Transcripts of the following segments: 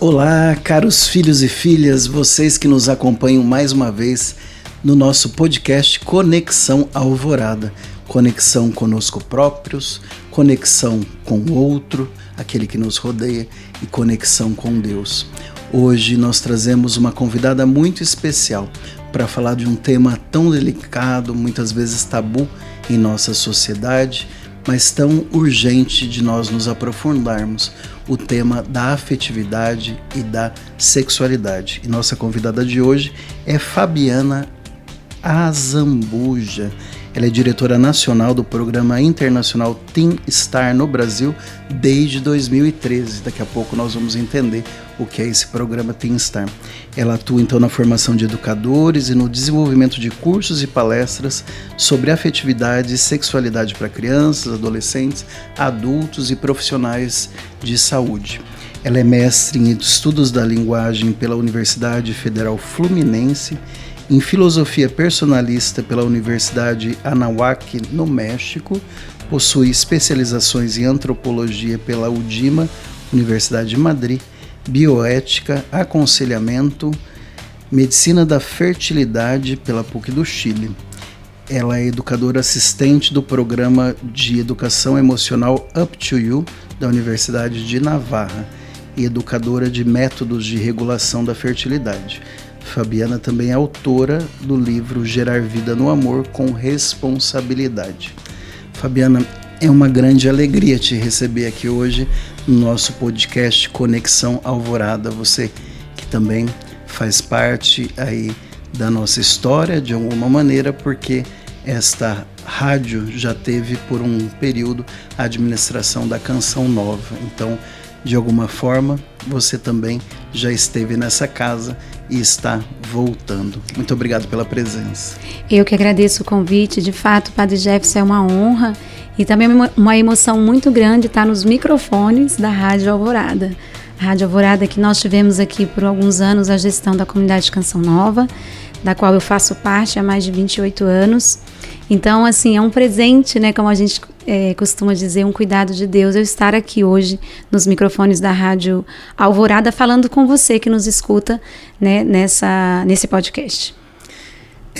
Olá, caros filhos e filhas, vocês que nos acompanham mais uma vez no nosso podcast Conexão Alvorada. Conexão conosco próprios, conexão com o outro, aquele que nos rodeia, e conexão com Deus. Hoje nós trazemos uma convidada muito especial para falar de um tema tão delicado, muitas vezes tabu em nossa sociedade, mas tão urgente de nós nos aprofundarmos, o tema da afetividade e da sexualidade. E nossa convidada de hoje é Fabiana Azambuja. Ela é diretora nacional do Programa Internacional Teen Star no Brasil desde 2013. Daqui a pouco nós vamos entender o que é esse programa Teen Star. Ela atua então na formação de educadores e no desenvolvimento de cursos e palestras sobre afetividade e sexualidade para crianças, adolescentes, adultos e profissionais de saúde. Ela é mestre em estudos da linguagem pela Universidade Federal Fluminense, em filosofia personalista pela Universidade Anáhuac, no México, possui especializações em antropologia pela UDIMA, Universidade de Madrid, bioética, aconselhamento, medicina da fertilidade pela PUC do Chile. Ela é educadora assistente do programa de educação emocional Up to You, da Universidade de Navarra, e educadora de métodos de regulação da fertilidade. Fabiana também é autora do livro Gerar Vida no Amor com Responsabilidade. Fabiana, é uma grande alegria te receber aqui hoje no nosso podcast Conexão Alvorada. Você que também faz parte aí da nossa história de alguma maneira, porque esta rádio já teve por um período a administração da Canção Nova. Então, de alguma forma, você também já esteve nessa casa e está voltando. Muito obrigado pela presença. Eu que agradeço o convite. De fato, Padre Jefferson, é uma honra e também uma emoção muito grande estar nos microfones da Rádio Alvorada. A Rádio Alvorada, que nós tivemos aqui por alguns anos a gestão da comunidade Canção Nova, da qual eu faço parte há mais de 28 anos. Então, assim, é um presente, né, como a gente costuma dizer, um cuidado de Deus, eu estar aqui hoje nos microfones da Rádio Alvorada falando com você que nos escuta, né, nesse podcast.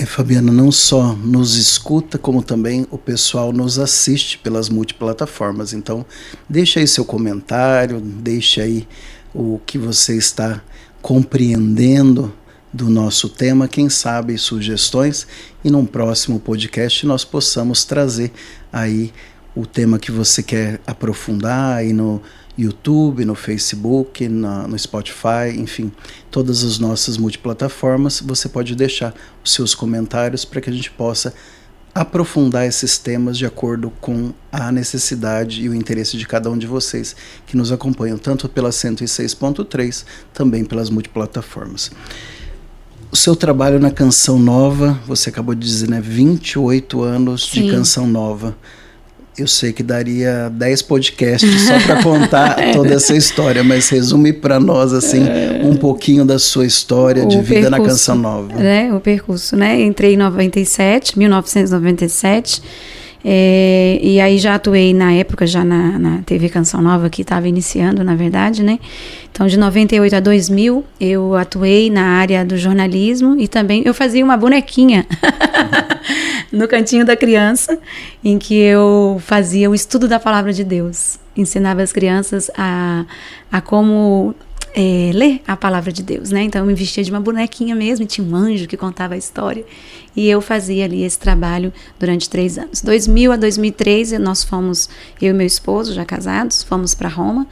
Fabiana, não só nos escuta, como também o pessoal nos assiste pelas multiplataformas. Então, deixa aí seu comentário, deixa aí o que você está compreendendo do nosso tema, quem sabe sugestões, e num próximo podcast nós possamos trazer aí o tema que você quer aprofundar aí no YouTube, no Facebook, no Spotify, enfim, todas as nossas multiplataformas. Você pode deixar os seus comentários para que a gente possa aprofundar esses temas de acordo com a necessidade e o interesse de cada um de vocês que nos acompanham, tanto pela 106.3, também pelas multiplataformas. O seu trabalho na Canção Nova, você acabou de dizer, né? 28 anos Sim. de Canção Nova. Eu sei que daria 10 podcasts só para contar toda essa história, mas resume para nós assim, um pouquinho da sua história de vida na Canção Nova. O percurso, né? Entrei em 1997, e aí já atuei na época, já na TV Canção Nova, que estava iniciando, na verdade, né? Então, de 98 a 2000, eu atuei na área do jornalismo e também eu fazia uma bonequinha no cantinho da criança, em que eu fazia o estudo da Palavra de Deus. Ensinava as crianças a como ler a Palavra de Deus, né? Então, eu me vestia de uma bonequinha mesmo, e tinha um anjo que contava a história. E eu fazia ali esse trabalho durante 3 anos. 2000 a 2003, nós fomos, eu e meu esposo, já casados, fomos para Roma,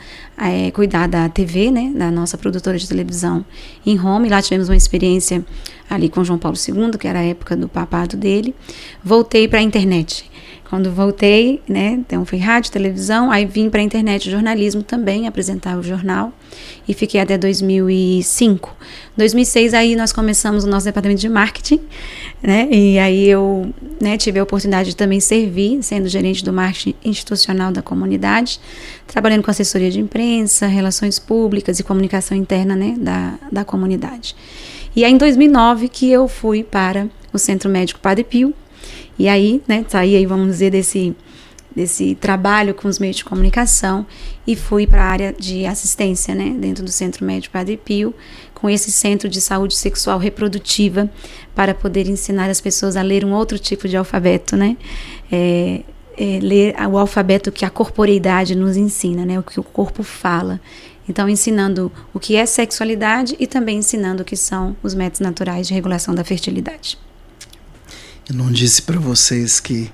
cuidar da TV, né? Da nossa produtora de televisão em Roma. E lá tivemos uma experiência ali com João Paulo II, que era a época do papado dele. Voltei para a internet. Quando voltei, né, então foi rádio, televisão, aí vim para a internet, jornalismo também, apresentava o jornal, e fiquei até 2005. 2006, aí nós começamos o nosso departamento de marketing, né, e aí eu, né, tive a oportunidade de também servir, sendo gerente do marketing institucional da comunidade, trabalhando com assessoria de imprensa, relações públicas e comunicação interna, né, da comunidade. E aí em 2009 que eu fui para o Centro Médico Padre Pio, e aí, né, saí aí, vamos dizer, desse trabalho com os meios de comunicação e fui para a área de assistência, né, dentro do Centro Médico Padre Pio, com esse Centro de Saúde Sexual Reprodutiva, para poder ensinar as pessoas a ler um outro tipo de alfabeto, né, ler o alfabeto que a corporeidade nos ensina, né, o que o corpo fala. Então, ensinando o que é sexualidade e também ensinando o que são os métodos naturais de regulação da fertilidade. Eu não disse para vocês que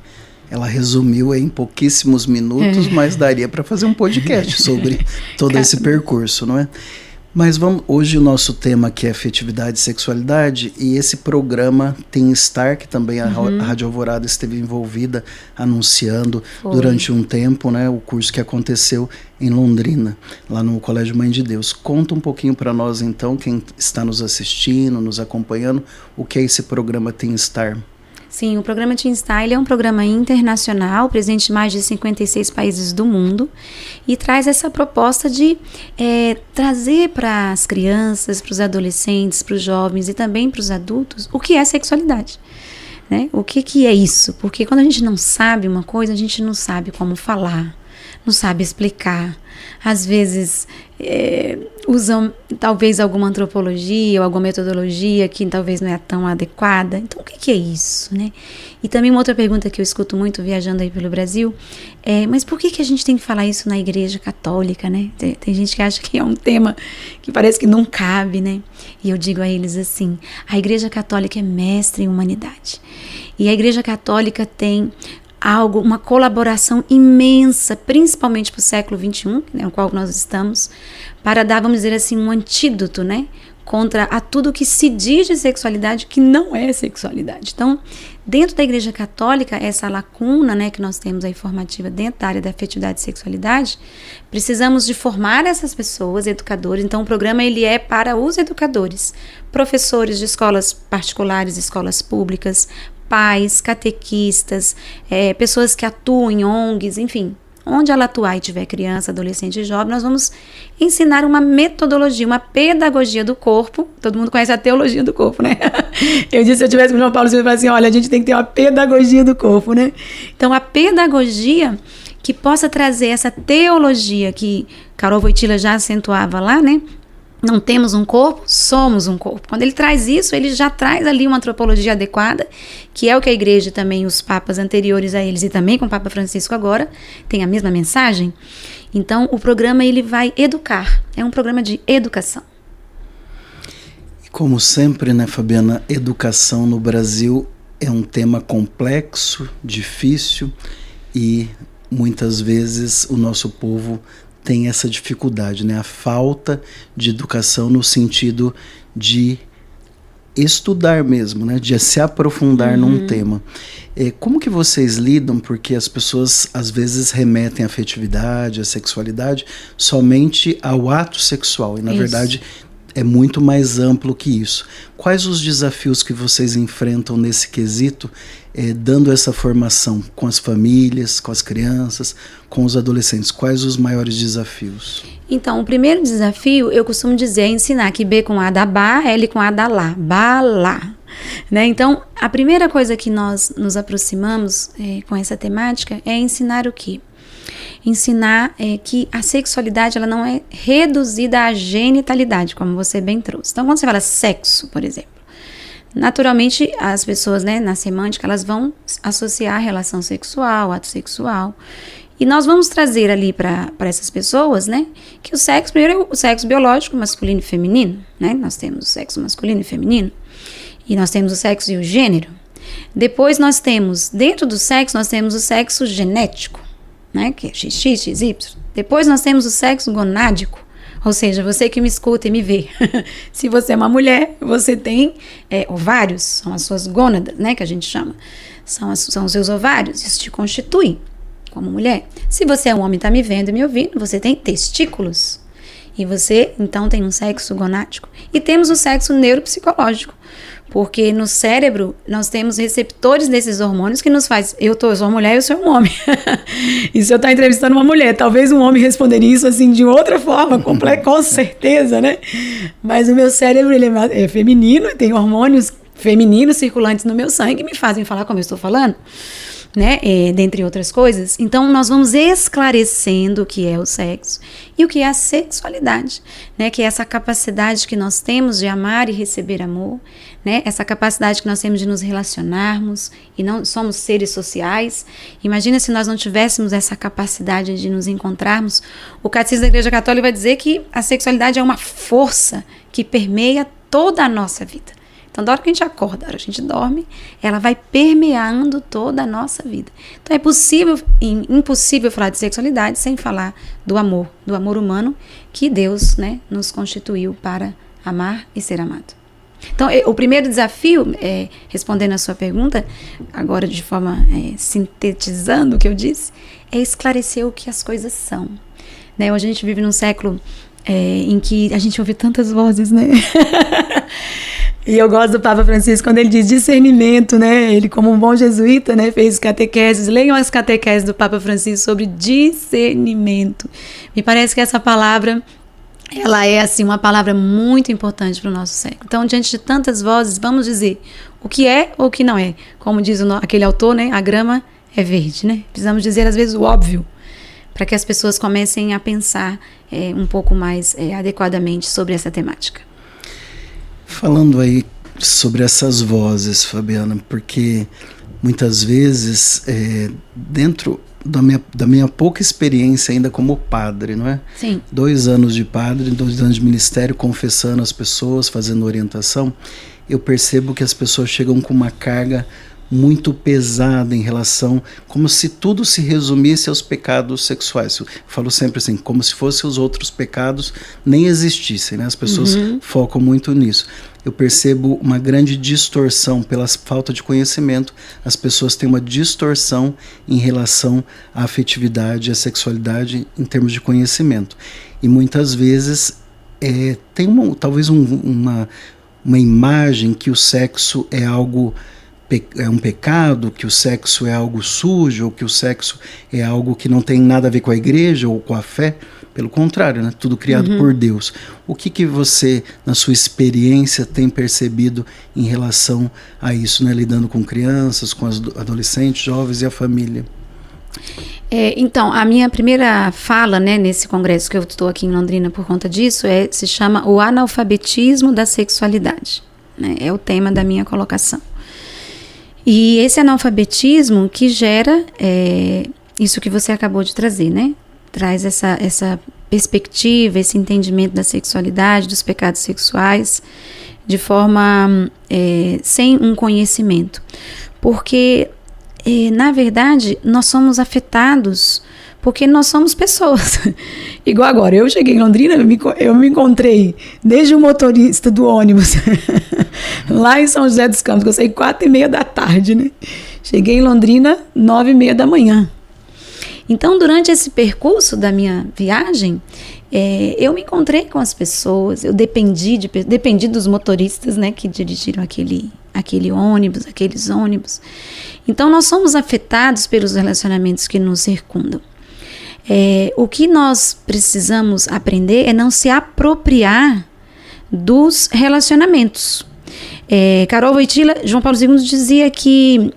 ela resumiu em pouquíssimos minutos, mas daria para fazer um podcast sobre todo esse percurso, não é? Mas hoje o nosso tema aqui é afetividade e sexualidade, e esse programa Teen Star, que também a Rádio Alvorada esteve envolvida anunciando durante um tempo, né, o curso que aconteceu em Londrina, lá no Colégio Mãe de Deus. Conta um pouquinho para nós então, quem está nos assistindo, nos acompanhando, o que é esse programa Teen Star. Sim, o programa Teen Star, ele é um programa internacional, presente em mais de 56 países do mundo, e traz essa proposta de trazer para as crianças, para os adolescentes, para os jovens e também para os adultos o que é sexualidade. Né? O que é isso? Porque quando a gente não sabe uma coisa, a gente não sabe como falar, não sabe explicar. Às vezes usam talvez alguma antropologia ou alguma metodologia que talvez não é tão adequada. Então, o que é isso, né? E também uma outra pergunta que eu escuto muito viajando aí pelo Brasil mas por que a gente tem que falar isso na Igreja Católica, né? Tem gente que acha que é um tema que parece que não cabe, né? E eu digo a eles assim, a Igreja Católica é mestre em humanidade. E a Igreja Católica tem uma colaboração imensa, principalmente para o século XXI, né, no qual nós estamos, para dar, vamos dizer assim, um antídoto, né, contra a tudo que se diz de sexualidade que não é sexualidade. Então, dentro da Igreja Católica, essa lacuna, né, que nós temos aí formativa dentro da área da afetividade e sexualidade, precisamos de formar essas pessoas, educadores. Então, o programa ele é para os educadores, professores de escolas particulares, escolas públicas, pais, catequistas, pessoas que atuam em ONGs, enfim, onde ela atuar e tiver criança, adolescente e jovem, nós vamos ensinar uma metodologia, uma pedagogia do corpo. Todo mundo conhece a teologia do corpo, né? Eu disse, se eu tivesse com o João Paulo, você falaria assim, olha, a gente tem que ter uma pedagogia do corpo, né? Então, a pedagogia que possa trazer essa teologia que Karol Wojtyla já acentuava lá, né? Não temos um corpo, somos um corpo. Quando ele traz isso, ele já traz ali uma antropologia adequada, que é o que a igreja também, os papas anteriores a eles e também com o Papa Francisco agora, tem a mesma mensagem. Então, o programa ele vai educar, é um programa de educação. E como sempre, né, Fabiana, educação no Brasil é um tema complexo, difícil e muitas vezes o nosso povo tem essa dificuldade, né? A falta de educação no sentido de estudar mesmo, né? De se aprofundar num tema. Como que vocês lidam? Porque as pessoas às vezes remetem a afetividade, a sexualidade somente ao ato sexual e na verdade é muito mais amplo que isso. Quais os desafios que vocês enfrentam nesse quesito, dando essa formação com as famílias, com as crianças, com os adolescentes? Quais os maiores desafios? Então, o primeiro desafio, eu costumo dizer, é ensinar que B com A dá ba, L com A dá lá, balá. Né? Então, a primeira coisa que nós nos aproximamos com essa temática é ensinar o quê? Ensinar que a sexualidade ela não é reduzida à genitalidade, como você bem trouxe. Então, quando você fala sexo, por exemplo, naturalmente as pessoas, né, na semântica, elas vão associar a relação sexual, ato sexual. E nós vamos trazer ali para essas pessoas, né, que o sexo, primeiro é o sexo biológico, masculino e feminino, né? Nós temos o sexo masculino e feminino, e nós temos o sexo e o gênero. Depois nós temos, dentro do sexo, nós temos o sexo genético, né, que é XX, XY. Depois nós temos o sexo gonádico, ou seja, você que me escuta e me vê. Se você é uma mulher, você tem ovários, são as suas gônadas, né, que a gente chama. São os seus ovários, isso te constitui como mulher. Se você é um homem e está me vendo e me ouvindo, você tem testículos. E você, então, tem um sexo gonádico. E temos o sexo neuropsicológico, porque no cérebro nós temos receptores desses hormônios que nos faz, eu sou uma mulher, eu sou um homem. E se eu estou entrevistando uma mulher, talvez um homem responderia isso assim de outra forma, com certeza, né? Mas o meu cérebro ele é feminino, tem hormônios femininos circulantes no meu sangue que me fazem falar como eu estou falando. né, dentre outras coisas. Então, nós vamos esclarecendo o que é o sexo e o que é a sexualidade, né, que é essa capacidade que nós temos de amar e receber amor, né, essa capacidade que nós temos de nos relacionarmos e não somos seres sociais. Imagina se nós não tivéssemos essa capacidade de nos encontrarmos. O Catecismo da Igreja Católica vai dizer que a sexualidade é uma força que permeia toda a nossa vida. Então, da hora que a gente acorda, da hora que a gente dorme, ela vai permeando toda a nossa vida. Então, é impossível falar de sexualidade sem falar do amor humano que Deus, né, nos constituiu para amar e ser amado. Então, o primeiro desafio, respondendo a sua pergunta, agora de forma sintetizando o que eu disse, é esclarecer o que as coisas são. Né? Hoje a gente vive num século em que a gente ouve tantas vozes, né? E eu gosto do Papa Francisco quando ele diz discernimento, né? Ele, como um bom jesuíta, né, fez catequeses. Leiam as catequeses do Papa Francisco sobre discernimento. Me parece que essa palavra, ela é assim uma palavra muito importante para o nosso século. Então, diante de tantas vozes, vamos dizer o que é ou o que não é. Como diz aquele autor, né? A grama é verde, né? Precisamos dizer às vezes o óbvio, para que as pessoas comecem a pensar um pouco mais adequadamente sobre essa temática. Falando aí sobre essas vozes, Fabiana, porque muitas vezes, dentro da minha pouca experiência ainda como padre, não é? Sim. 2 anos de padre, 2 anos de ministério, confessando as pessoas, fazendo orientação, eu percebo que as pessoas chegam com uma carga muito pesada em relação, como se tudo se resumisse aos pecados sexuais. Eu falo sempre assim, como se fossem os outros pecados nem existissem, né? As pessoas focam muito nisso. Eu percebo uma grande distorção pela falta de conhecimento. As pessoas têm uma distorção em relação à afetividade e à sexualidade em termos de conhecimento. E muitas vezes tem talvez uma imagem que o sexo é algo um pecado, que o sexo é algo sujo, ou que o sexo é algo que não tem nada a ver com a igreja ou com a fé. Pelo contrário, né? Tudo criado por Deus. O que você, na sua experiência, tem percebido em relação a isso, né? Lidando com crianças, com adolescentes, jovens e a família? Então, a minha primeira fala, né, nesse congresso que eu estou aqui em Londrina por conta disso, se chama O Analfabetismo da Sexualidade. Né? É o tema da minha colocação. E esse analfabetismo que gera isso que você acabou de trazer, né? Traz essa perspectiva, esse entendimento da sexualidade, dos pecados sexuais, de forma sem um conhecimento. Porque, na verdade, nós somos afetados porque nós somos pessoas. Igual agora, eu cheguei em Londrina, eu me encontrei desde o motorista do ônibus, lá em São José dos Campos, que eu saí 4h30 da tarde, né? Cheguei em Londrina 9h30 da manhã. Então, durante esse percurso da minha viagem, eu me encontrei com as pessoas, eu dependi dos motoristas, né, que dirigiram aquele ônibus, aqueles ônibus. Então, nós somos afetados pelos relacionamentos que nos circundam. O que nós precisamos aprender é não se apropriar dos relacionamentos. Karol Wojtyla, João Paulo II dizia que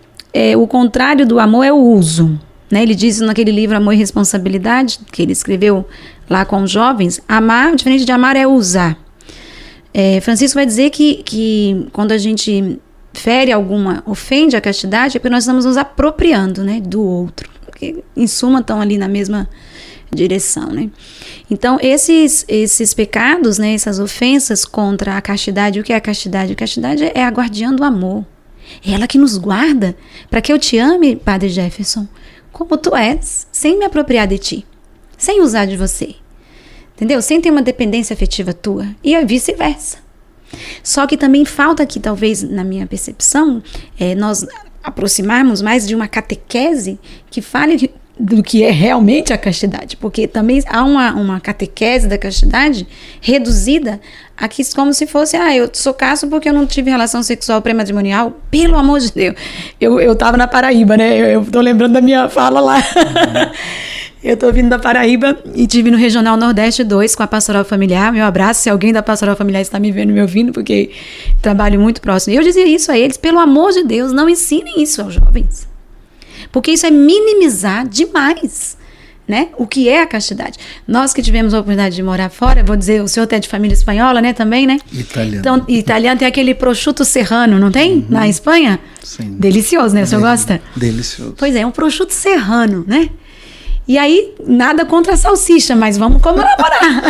o contrário do amor é o uso. Né? Ele diz naquele livro Amor e Responsabilidade, que ele escreveu lá com os jovens, amar, diferente de amar, é usar. Francisco vai dizer que quando a gente fere ofende a castidade, é porque nós estamos nos apropriando, né, do outro. Porque, em suma, estão ali na mesma direção, né? Então, esses pecados, né, essas ofensas contra a castidade, o que é a castidade? A castidade é a guardiã do amor. É ela que nos guarda para que eu te ame, Padre Jefferson, como tu és, sem me apropriar de ti, sem usar de você, entendeu? Sem ter uma dependência afetiva tua, e vice-versa. Só que também falta aqui, talvez, na minha percepção, nós aproximarmos mais de uma catequese que fale do que é realmente a castidade, porque também há uma catequese da castidade reduzida aqui como se fosse, eu sou casto porque eu não tive relação sexual pré-matrimonial, pelo amor de Deus. Eu tava na Paraíba, né, eu tô lembrando da minha fala lá. Eu tô vindo da Paraíba e tive no Regional Nordeste 2 com a Pastoral Familiar. Meu abraço, se alguém da Pastoral Familiar está me vendo e me ouvindo, porque trabalho muito próximo. E eu dizia isso a eles, pelo amor de Deus, não ensinem isso aos jovens. Porque isso é minimizar demais, né? O que é a castidade. Nós que tivemos a oportunidade de morar fora, vou dizer, o senhor é de família espanhola, né, também, né? Italiano. Então, italiano tem aquele prosciutto serrano, não tem? Na Espanha? Sim. Delicioso, né? O senhor gosta? Delicioso. Pois é, um prosciutto serrano, né? E aí, nada contra a salsicha, mas vamos comemorar.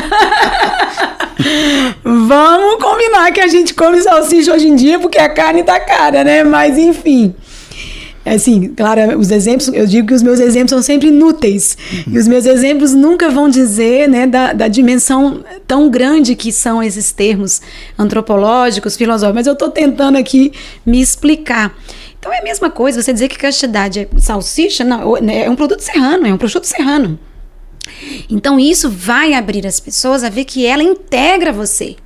Vamos combinar que a gente come salsicha hoje em dia porque a carne tá cara, né? Mas, enfim. Assim, claro, os exemplos, eu digo que os meus exemplos são sempre inúteis. E os meus exemplos nunca vão dizer, né, da dimensão tão grande que são esses termos antropológicos, filosóficos. Mas eu tô tentando aqui me explicar. Então é a mesma coisa, você dizer que castidade é salsicha, não, é um produto serrano, é um prosciutto serrano. Então isso vai abrir as pessoas a ver que ela integra você.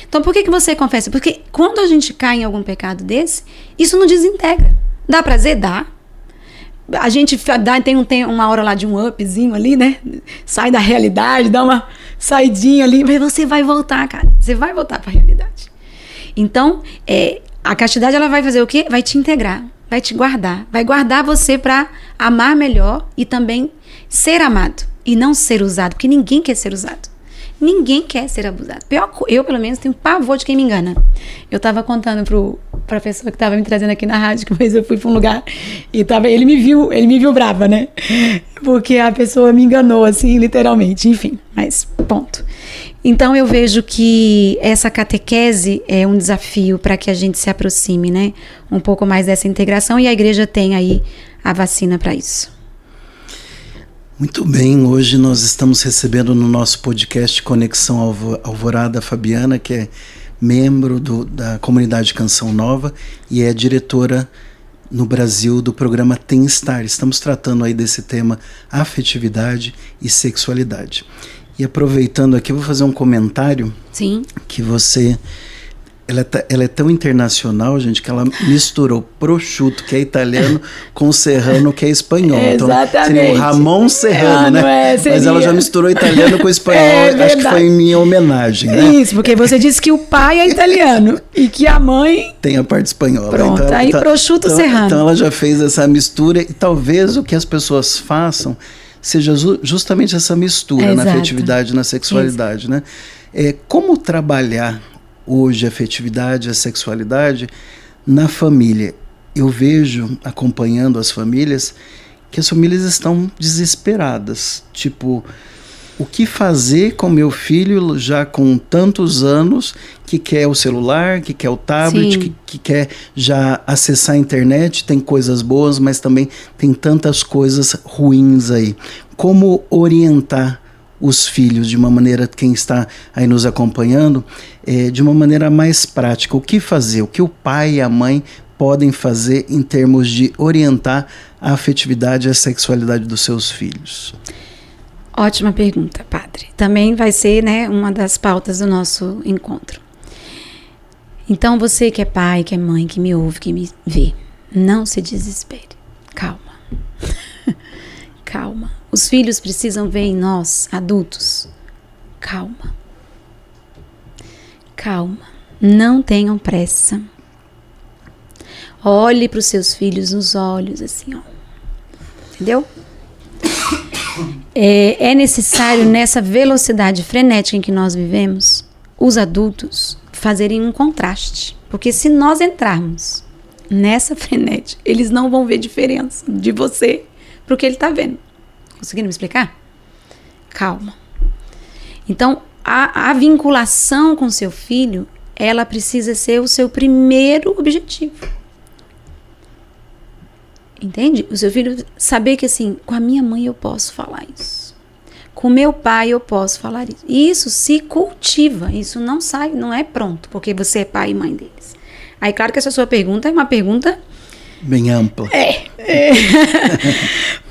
Então por que você confessa? Porque quando a gente cai em algum pecado desse, isso não desintegra. Dá prazer? Dá. A gente tem uma hora lá de um upzinho ali, né? Sai da realidade, dá uma saidinha ali, mas você vai voltar, cara. Você vai voltar para a realidade. Então, a castidade, ela vai fazer o quê? Vai te integrar, vai te guardar. Vai guardar você para amar melhor e também ser amado. E não ser usado, porque ninguém quer ser usado. Ninguém quer ser abusado. Eu, pelo menos, tenho pavor de quem me engana. Eu estava contando pra pessoa que estava me trazendo aqui na rádio, que uma vez eu fui para um lugar e ele me viu brava, né? Porque a pessoa me enganou, assim, literalmente. Enfim, mas ponto. Então eu vejo que essa catequese é um desafio para que a gente se aproxime, né? Um pouco mais dessa integração, e a igreja tem aí a vacina para isso. Muito bem, hoje nós estamos recebendo no nosso podcast Conexão Alvorada a Fabiana, que é membro da comunidade Canção Nova e é diretora no Brasil do programa Tem Star. Estamos tratando aí desse tema afetividade e sexualidade. E aproveitando aqui, vou fazer um comentário. Sim. Que você... Ela é tão internacional, gente, que ela misturou prosciutto, que é italiano, com serrano, que é espanhol. Exatamente. Então, seria o Ramon Serrano, né? Mas ela já misturou italiano com espanhol, acho que foi em minha homenagem, né? Isso, porque você disse que o pai é italiano e que a mãe... tem a parte espanhola. Pronto, então, aí prosciutto serrano. Então ela já fez essa mistura, e talvez o que as pessoas façam seja justamente essa mistura na afetividade e na sexualidade, né? Como trabalhar hoje a afetividade, a sexualidade na família? Eu vejo, acompanhando as famílias, que as famílias estão desesperadas. Tipo, o que fazer com meu filho já com tantos anos, que quer o celular, que quer o tablet, que quer já acessar a internet? Tem coisas boas, mas também tem tantas coisas ruins aí. Como orientar os filhos de uma maneira, quem está aí nos acompanhando, de uma maneira mais prática? O que fazer? O que o pai e a mãe podem fazer em termos de orientar a afetividade e a sexualidade dos seus filhos? Ótima pergunta, padre. Também vai ser, né, uma das pautas do nosso encontro. Então, você que é pai, que é mãe, que me ouve, que me vê, não se desespere. Calma. Calma. Os filhos precisam ver em nós, adultos. Calma. Calma. Não tenham pressa. Olhe para os seus filhos nos olhos, assim, ó. Entendeu? É necessário, nessa velocidade frenética em que nós vivemos, os adultos fazerem um contraste. Porque se nós entrarmos nessa frenética, eles não vão ver diferença de você para o que ele está vendo. Conseguindo me explicar? Calma. Então, a vinculação com seu filho, ela precisa ser o seu primeiro objetivo. Entende? O seu filho saber que, assim, com a minha mãe eu posso falar isso. Com meu pai eu posso falar isso. E isso se cultiva. Isso não sai, não é pronto, porque você é pai e mãe deles. Aí, claro que essa sua pergunta é uma pergunta... bem ampla.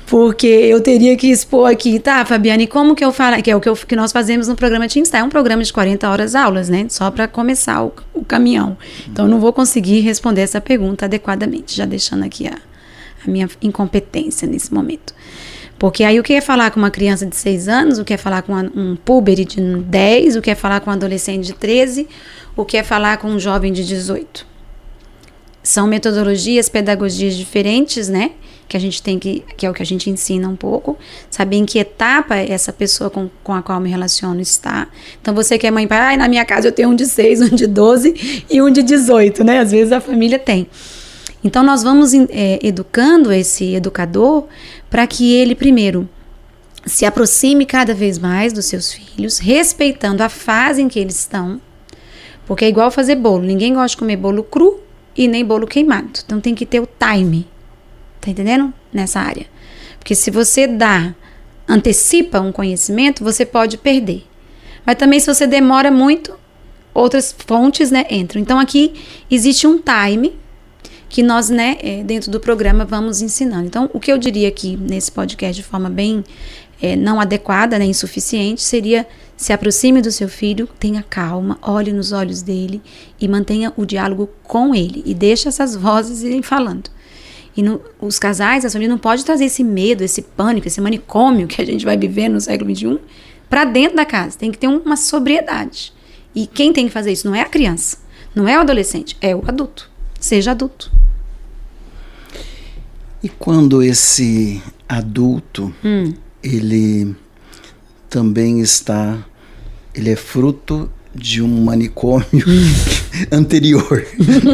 Porque eu teria que expor aqui, tá, Fabiane, como que eu falo, que é o que nós fazemos no programa Team Star, é um programa de 40 horas aulas, né, só para começar o caminhão. Então, eu não vou conseguir responder essa pergunta adequadamente, já deixando aqui a minha incompetência nesse momento. Porque aí o que é falar com uma criança de 6 anos, o que é falar com um púbere de 10, o que é falar com um adolescente de 13, o que é falar com um jovem de 18. São metodologias, pedagogias diferentes, né, que a gente tem que é o que a gente ensina um pouco, saber em que etapa essa pessoa com a qual me relaciono está. Então, você que é mãe e pai, na minha casa eu tenho um de 6, um de 12 e um de 18, né? Às vezes a família tem. Então, nós vamos educando esse educador para que ele, primeiro, se aproxime cada vez mais dos seus filhos, respeitando a fase em que eles estão, porque é igual fazer bolo. Ninguém gosta de comer bolo cru e nem bolo queimado. Então, tem que ter o time. Tá entendendo? Nessa área. Porque se você antecipa um conhecimento, você pode perder. Mas também, se você demora muito, outras fontes, né, entram. Então, aqui existe um time que nós, né, dentro do programa vamos ensinando. Então, o que eu diria aqui nesse podcast de forma bem não adequada, né, insuficiente, seria: se aproxime do seu filho, tenha calma, olhe nos olhos dele e mantenha o diálogo com ele. E deixe essas vozes irem falando. E os casais, a família não pode trazer esse medo, esse pânico, esse manicômio que a gente vai viver no século XXI para dentro da casa. Tem que ter uma sobriedade. E quem tem que fazer isso não é a criança, não é o adolescente, é o adulto. Seja adulto. E quando esse adulto, ele também ele é fruto de um manicômio anterior.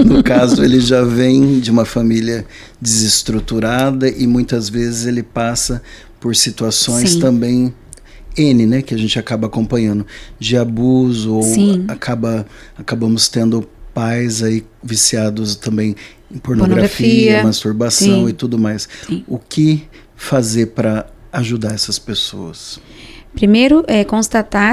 No caso, ele já vem de uma família desestruturada e muitas vezes ele passa por situações também né, que a gente acaba acompanhando, de abuso, ou acabamos tendo pais aí viciados também em pornografia, masturbação e tudo mais. Sim. O que fazer para ajudar essas pessoas? Primeiro,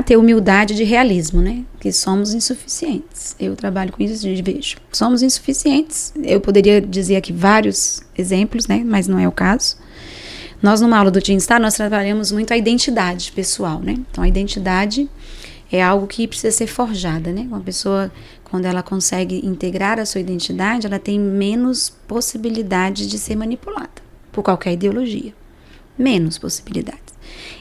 ter humildade de realismo, né? Que somos insuficientes. Eu trabalho com isso e vejo. Somos insuficientes. Eu poderia dizer aqui vários exemplos, né? Mas não é o caso. Nós, numa aula do Teen Star, nós trabalhamos muito a identidade pessoal, né? Então, a identidade é algo que precisa ser forjada, né? Uma pessoa, quando ela consegue integrar a sua identidade, ela tem menos possibilidade de ser manipulada por qualquer ideologia. Menos possibilidades.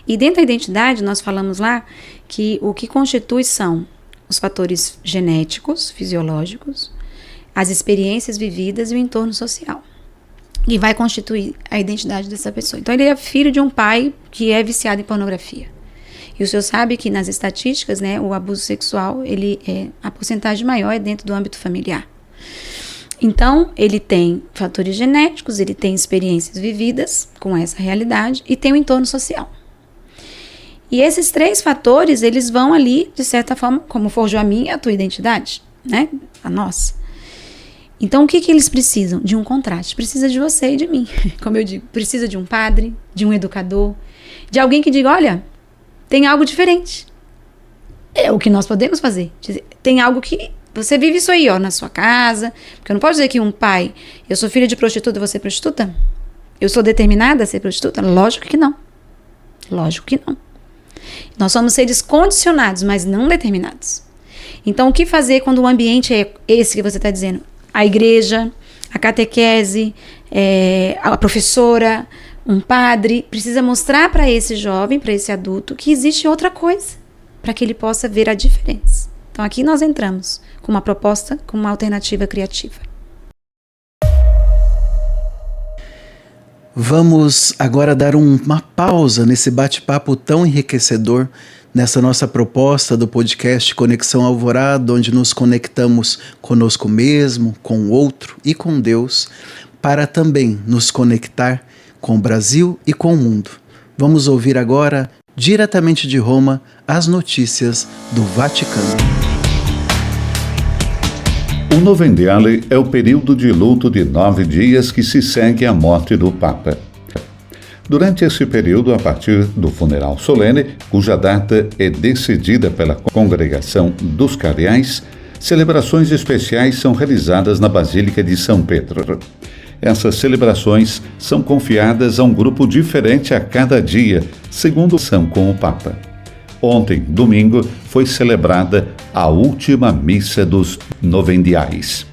E dentro da identidade, nós falamos lá que o que constitui são os fatores genéticos, fisiológicos, as experiências vividas e o entorno social. E vai constituir a identidade dessa pessoa. Então, ele é filho de um pai que é viciado em pornografia. E o senhor sabe que nas estatísticas, né, o abuso sexual, a porcentagem maior é dentro do âmbito familiar. Então, ele tem fatores genéticos, ele tem experiências vividas com essa realidade e tem o entorno social. E esses 3 fatores, eles vão ali, de certa forma, como forjou a minha, a tua identidade, né? A nossa. Então, o que eles precisam? De um contraste. Precisa de você e de mim. Como eu digo, precisa de um padre, de um educador, de alguém que diga: olha, tem algo diferente. É o que nós podemos fazer. Tem algo que você vive isso aí, ó, na sua casa. Porque eu não posso dizer que um pai: eu sou filha de prostituta, você é prostituta? Eu sou determinada a ser prostituta? Lógico que não. Lógico que não. Nós somos seres condicionados, mas não determinados. Então, o que fazer quando o ambiente é esse que você está dizendo? A igreja, a catequese, a professora, um padre, precisa mostrar para esse jovem, para esse adulto, que existe outra coisa, para que ele possa ver a diferença. Então, aqui nós entramos com uma proposta, com uma alternativa criativa. Vamos agora dar uma pausa nesse bate-papo tão enriquecedor, nessa nossa proposta do podcast Conexão Alvorada, onde nos conectamos conosco mesmo, com o outro e com Deus, para também nos conectar com o Brasil e com o mundo. Vamos ouvir agora, diretamente de Roma, as notícias do Vaticano. O Novembriale é o período de luto de 9 dias que se segue à morte do Papa. Durante esse período, a partir do funeral solene, cuja data é decidida pela Congregação dos Cardeais, celebrações especiais são realizadas na Basílica de São Pedro. Essas celebrações são confiadas a um grupo diferente a cada dia, segundo são com o Papa. Ontem, domingo, foi celebrada a última missa dos novendiais.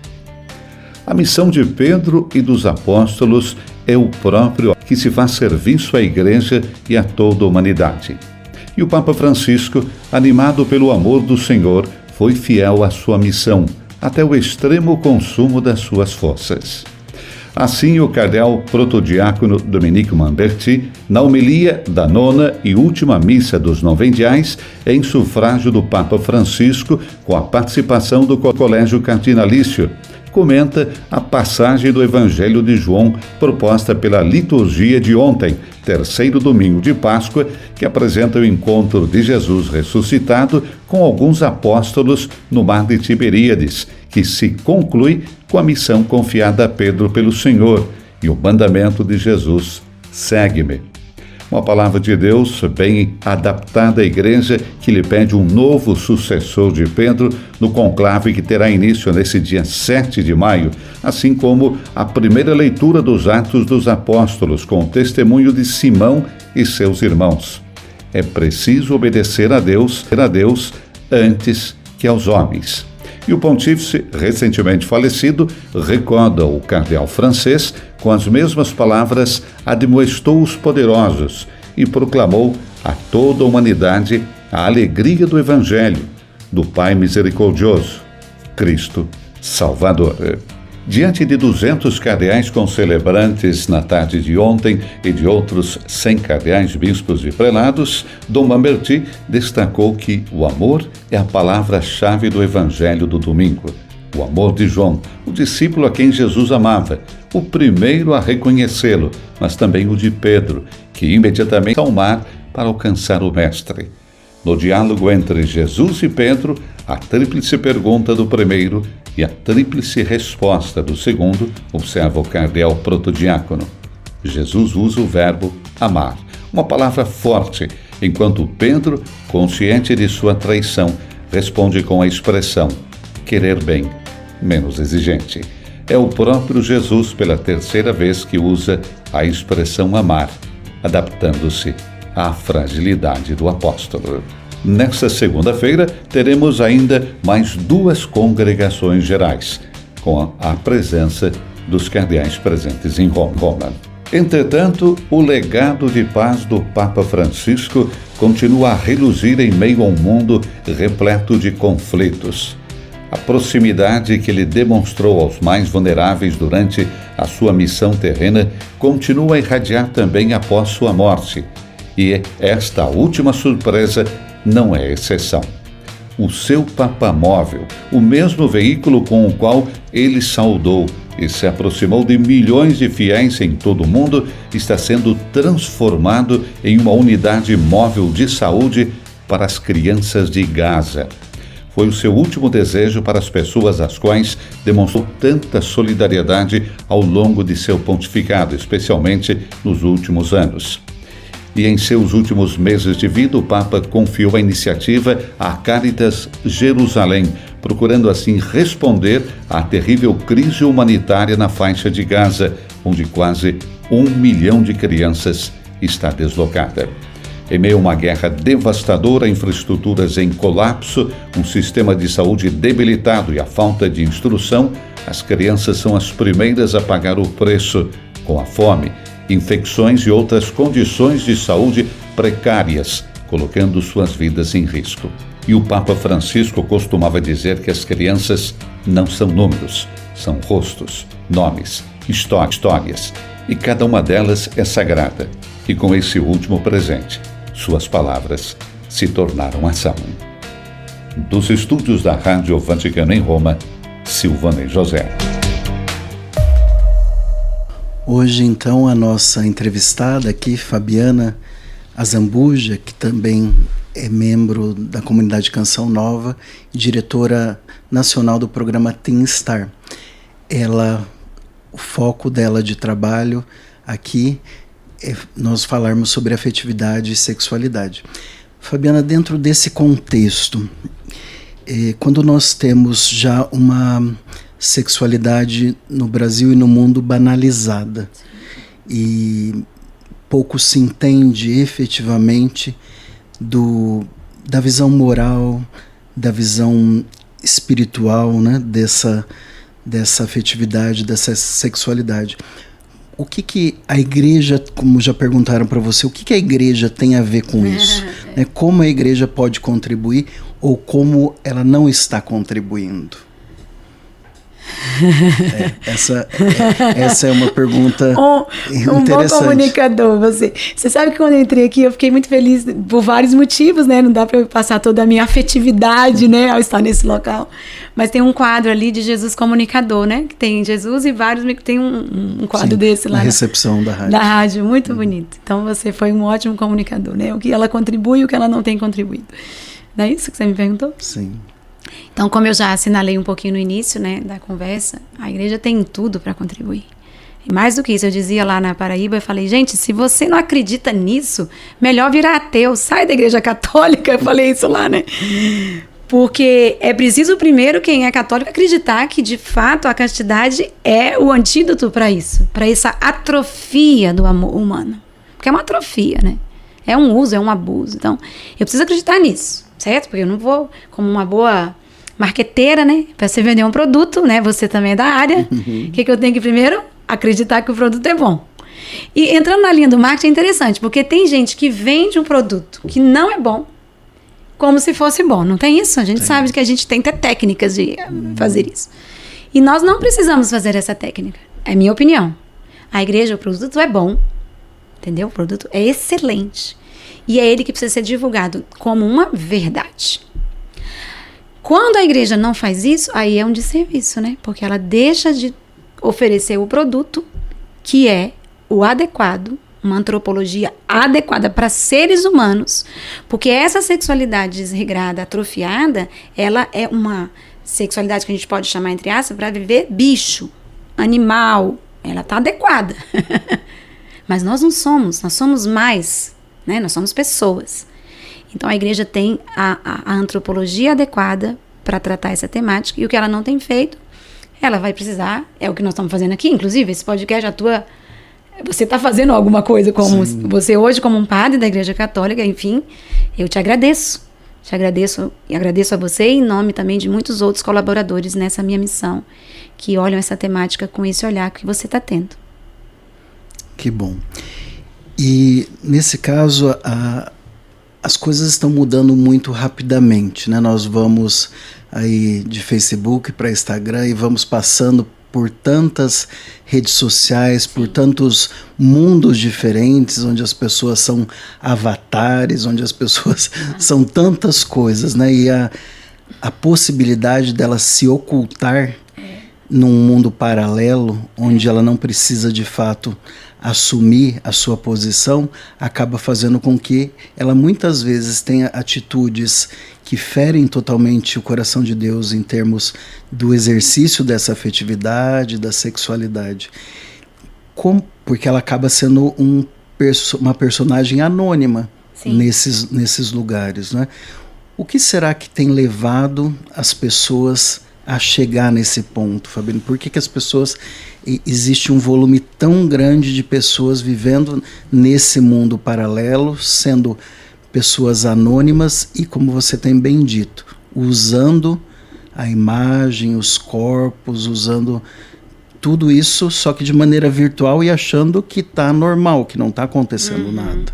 A missão de Pedro e dos apóstolos é o próprio que se faz serviço à Igreja e a toda a humanidade. E o Papa Francisco, animado pelo amor do Senhor, foi fiel à sua missão, até o extremo consumo das suas forças. Assim, o cardeal protodiácono Dominique Mamberti, na homilia da 9ª e última missa dos novendiais, em sufrágio do Papa Francisco, com a participação do Colégio Cardinalício, comenta a passagem do Evangelho de João proposta pela liturgia de ontem, terceiro domingo de Páscoa, que apresenta o encontro de Jesus ressuscitado com alguns apóstolos no mar de Tiberíades, que se conclui com a missão confiada a Pedro pelo Senhor e o mandamento de Jesus: segue-me. Uma palavra de Deus bem adaptada à igreja, que lhe pede um novo sucessor de Pedro no conclave que terá início nesse dia 7 de maio, assim como a primeira leitura dos Atos dos Apóstolos, com o testemunho de Simão e seus irmãos. É preciso obedecer a Deus antes que aos homens. E o pontífice, recentemente falecido, recorda o cardeal francês, com as mesmas palavras, admoestou os poderosos e proclamou a toda a humanidade a alegria do Evangelho, do Pai misericordioso, Cristo Salvador. Diante de 200 cardeais concelebrantes na tarde de ontem e de outros 100 cardeais, bispos e prelados, Dom Mamberti destacou que o amor é a palavra-chave do Evangelho do domingo. O amor de João, o discípulo a quem Jesus amava, o primeiro a reconhecê-lo, mas também o de Pedro, que imediatamente ao mar para alcançar o Mestre. No diálogo entre Jesus e Pedro, a tríplice pergunta do primeiro e a tríplice resposta do segundo, observa o cardeal protodiácono. Jesus usa o verbo amar, uma palavra forte, enquanto Pedro, consciente de sua traição, responde com a expressão querer bem, menos exigente. É o próprio Jesus, pela terceira vez, que usa a expressão amar, adaptando-se à fragilidade do apóstolo. Nesta segunda-feira, teremos ainda mais 2 congregações gerais, com a presença dos cardeais presentes em Roma. Entretanto, o legado de paz do Papa Francisco continua a reluzir em meio a um mundo repleto de conflitos. A proximidade que ele demonstrou aos mais vulneráveis durante a sua missão terrena continua a irradiar também após sua morte. E esta última surpresa não é exceção. O seu papamóvel, o mesmo veículo com o qual ele saudou e se aproximou de milhões de fiéis em todo o mundo, está sendo transformado em uma unidade móvel de saúde para as crianças de Gaza. Foi o seu último desejo para as pessoas às quais demonstrou tanta solidariedade ao longo de seu pontificado, especialmente nos últimos anos. E em seus últimos meses de vida, o Papa confiou a iniciativa à Caritas Jerusalém, procurando assim responder à terrível crise humanitária na faixa de Gaza, onde quase 1 milhão de crianças está deslocada. Em meio a uma guerra devastadora, infraestruturas em colapso, um sistema de saúde debilitado e a falta de instrução, as crianças são as primeiras a pagar o preço, com a fome, infecções e outras condições de saúde precárias, colocando suas vidas em risco. E o Papa Francisco costumava dizer que as crianças não são números, são rostos, nomes, histórias, e cada uma delas é sagrada. E com esse último presente, suas palavras se tornaram ação. Dos estúdios da Rádio Vaticano em Roma, Silvana e José. Hoje, então, a nossa entrevistada aqui, Fabiana Azambuja, que também é membro da comunidade Canção Nova e diretora nacional do programa Teen Star. O foco dela de trabalho aqui é nós falarmos sobre afetividade e sexualidade. Fabiana, dentro desse contexto, quando nós temos já uma sexualidade no Brasil e no mundo banalizada e pouco se entende efetivamente da visão moral, da visão espiritual, né, dessa afetividade, dessa sexualidade. O que a igreja, como já perguntaram para você, o que a igreja tem a ver com isso? Como a igreja pode contribuir ou como ela não está contribuindo? Essa é uma pergunta um bom interessante. comunicador, você sabe que quando eu entrei aqui eu fiquei muito feliz por vários motivos, né? Não dá para eu passar toda a minha afetividade, né, ao estar nesse local. Mas tem um quadro ali de Jesus comunicador, né? Que tem Jesus e vários, tem um quadro desse lá na recepção da rádio. Da rádio, muito bonito. Então você foi um ótimo comunicador, né? O que ela contribui e o que ela não tem contribuído. Não é isso que você me perguntou? Sim. Então, como eu já assinalei um pouquinho no início, né, da conversa, a igreja tem tudo para contribuir. E mais do que isso, eu dizia lá na Paraíba, eu falei, gente, se você não acredita nisso, melhor virar ateu, sai da igreja católica. Eu falei isso lá, né? Porque é preciso primeiro, quem é católico, acreditar que, de fato, a castidade é o antídoto para isso, para essa atrofia do amor humano. Porque é uma atrofia, né? É um uso, é um abuso. Então, eu preciso acreditar nisso, certo? Porque eu não vou, como uma boa marqueteira, né? Para você vender um produto, né? Você também é da área. O que eu tenho que primeiro? Acreditar que o produto é bom. E entrando na linha do marketing é interessante, porque tem gente que vende um produto que não é bom, como se fosse bom. Não tem isso? A gente sabe que a gente tem que ter técnicas de fazer isso. E nós não precisamos fazer essa técnica. É minha opinião. A igreja, o produto é bom, entendeu? O produto é excelente. E é ele que precisa ser divulgado como uma verdade. Quando a igreja não faz isso, aí é um desserviço, né? Porque ela deixa de oferecer o produto que é o adequado, uma antropologia adequada para seres humanos, porque essa sexualidade desregrada, atrofiada, ela é uma sexualidade que a gente pode chamar, entre aspas, para viver bicho, animal, ela está adequada. Mas nós não somos, nós somos mais, né? Nós somos pessoas. Então a igreja tem a antropologia adequada para tratar essa temática, e o que ela não tem feito, ela vai precisar, é o que nós estamos fazendo aqui, inclusive esse podcast atua. Você está fazendo alguma coisa como você hoje, como um padre da Igreja Católica, enfim, eu te agradeço. Te agradeço e agradeço a você em nome também de muitos outros colaboradores nessa minha missão, que olham essa temática com esse olhar que você está tendo. Que bom. E nesse caso, as coisas estão mudando muito rapidamente, né? Nós vamos aí de Facebook para Instagram e vamos passando por tantas redes sociais, por tantos mundos diferentes, onde as pessoas são avatares, onde as pessoas são tantas coisas, né? E a possibilidade dela se ocultar num mundo paralelo, onde ela não precisa de fato assumir a sua posição, acaba fazendo com que ela muitas vezes tenha atitudes que ferem totalmente o coração de Deus em termos do exercício dessa afetividade, da sexualidade. Porque ela acaba sendo uma personagem anônima nesses lugares, né? O que será que tem levado as pessoas a chegar nesse ponto, Fabiano? Por que as pessoas... Existe um volume tão grande de pessoas vivendo nesse mundo paralelo, sendo pessoas anônimas e, como você tem bem dito, usando a imagem, os corpos, usando tudo isso, só que de maneira virtual e achando que está normal, que não está acontecendo nada.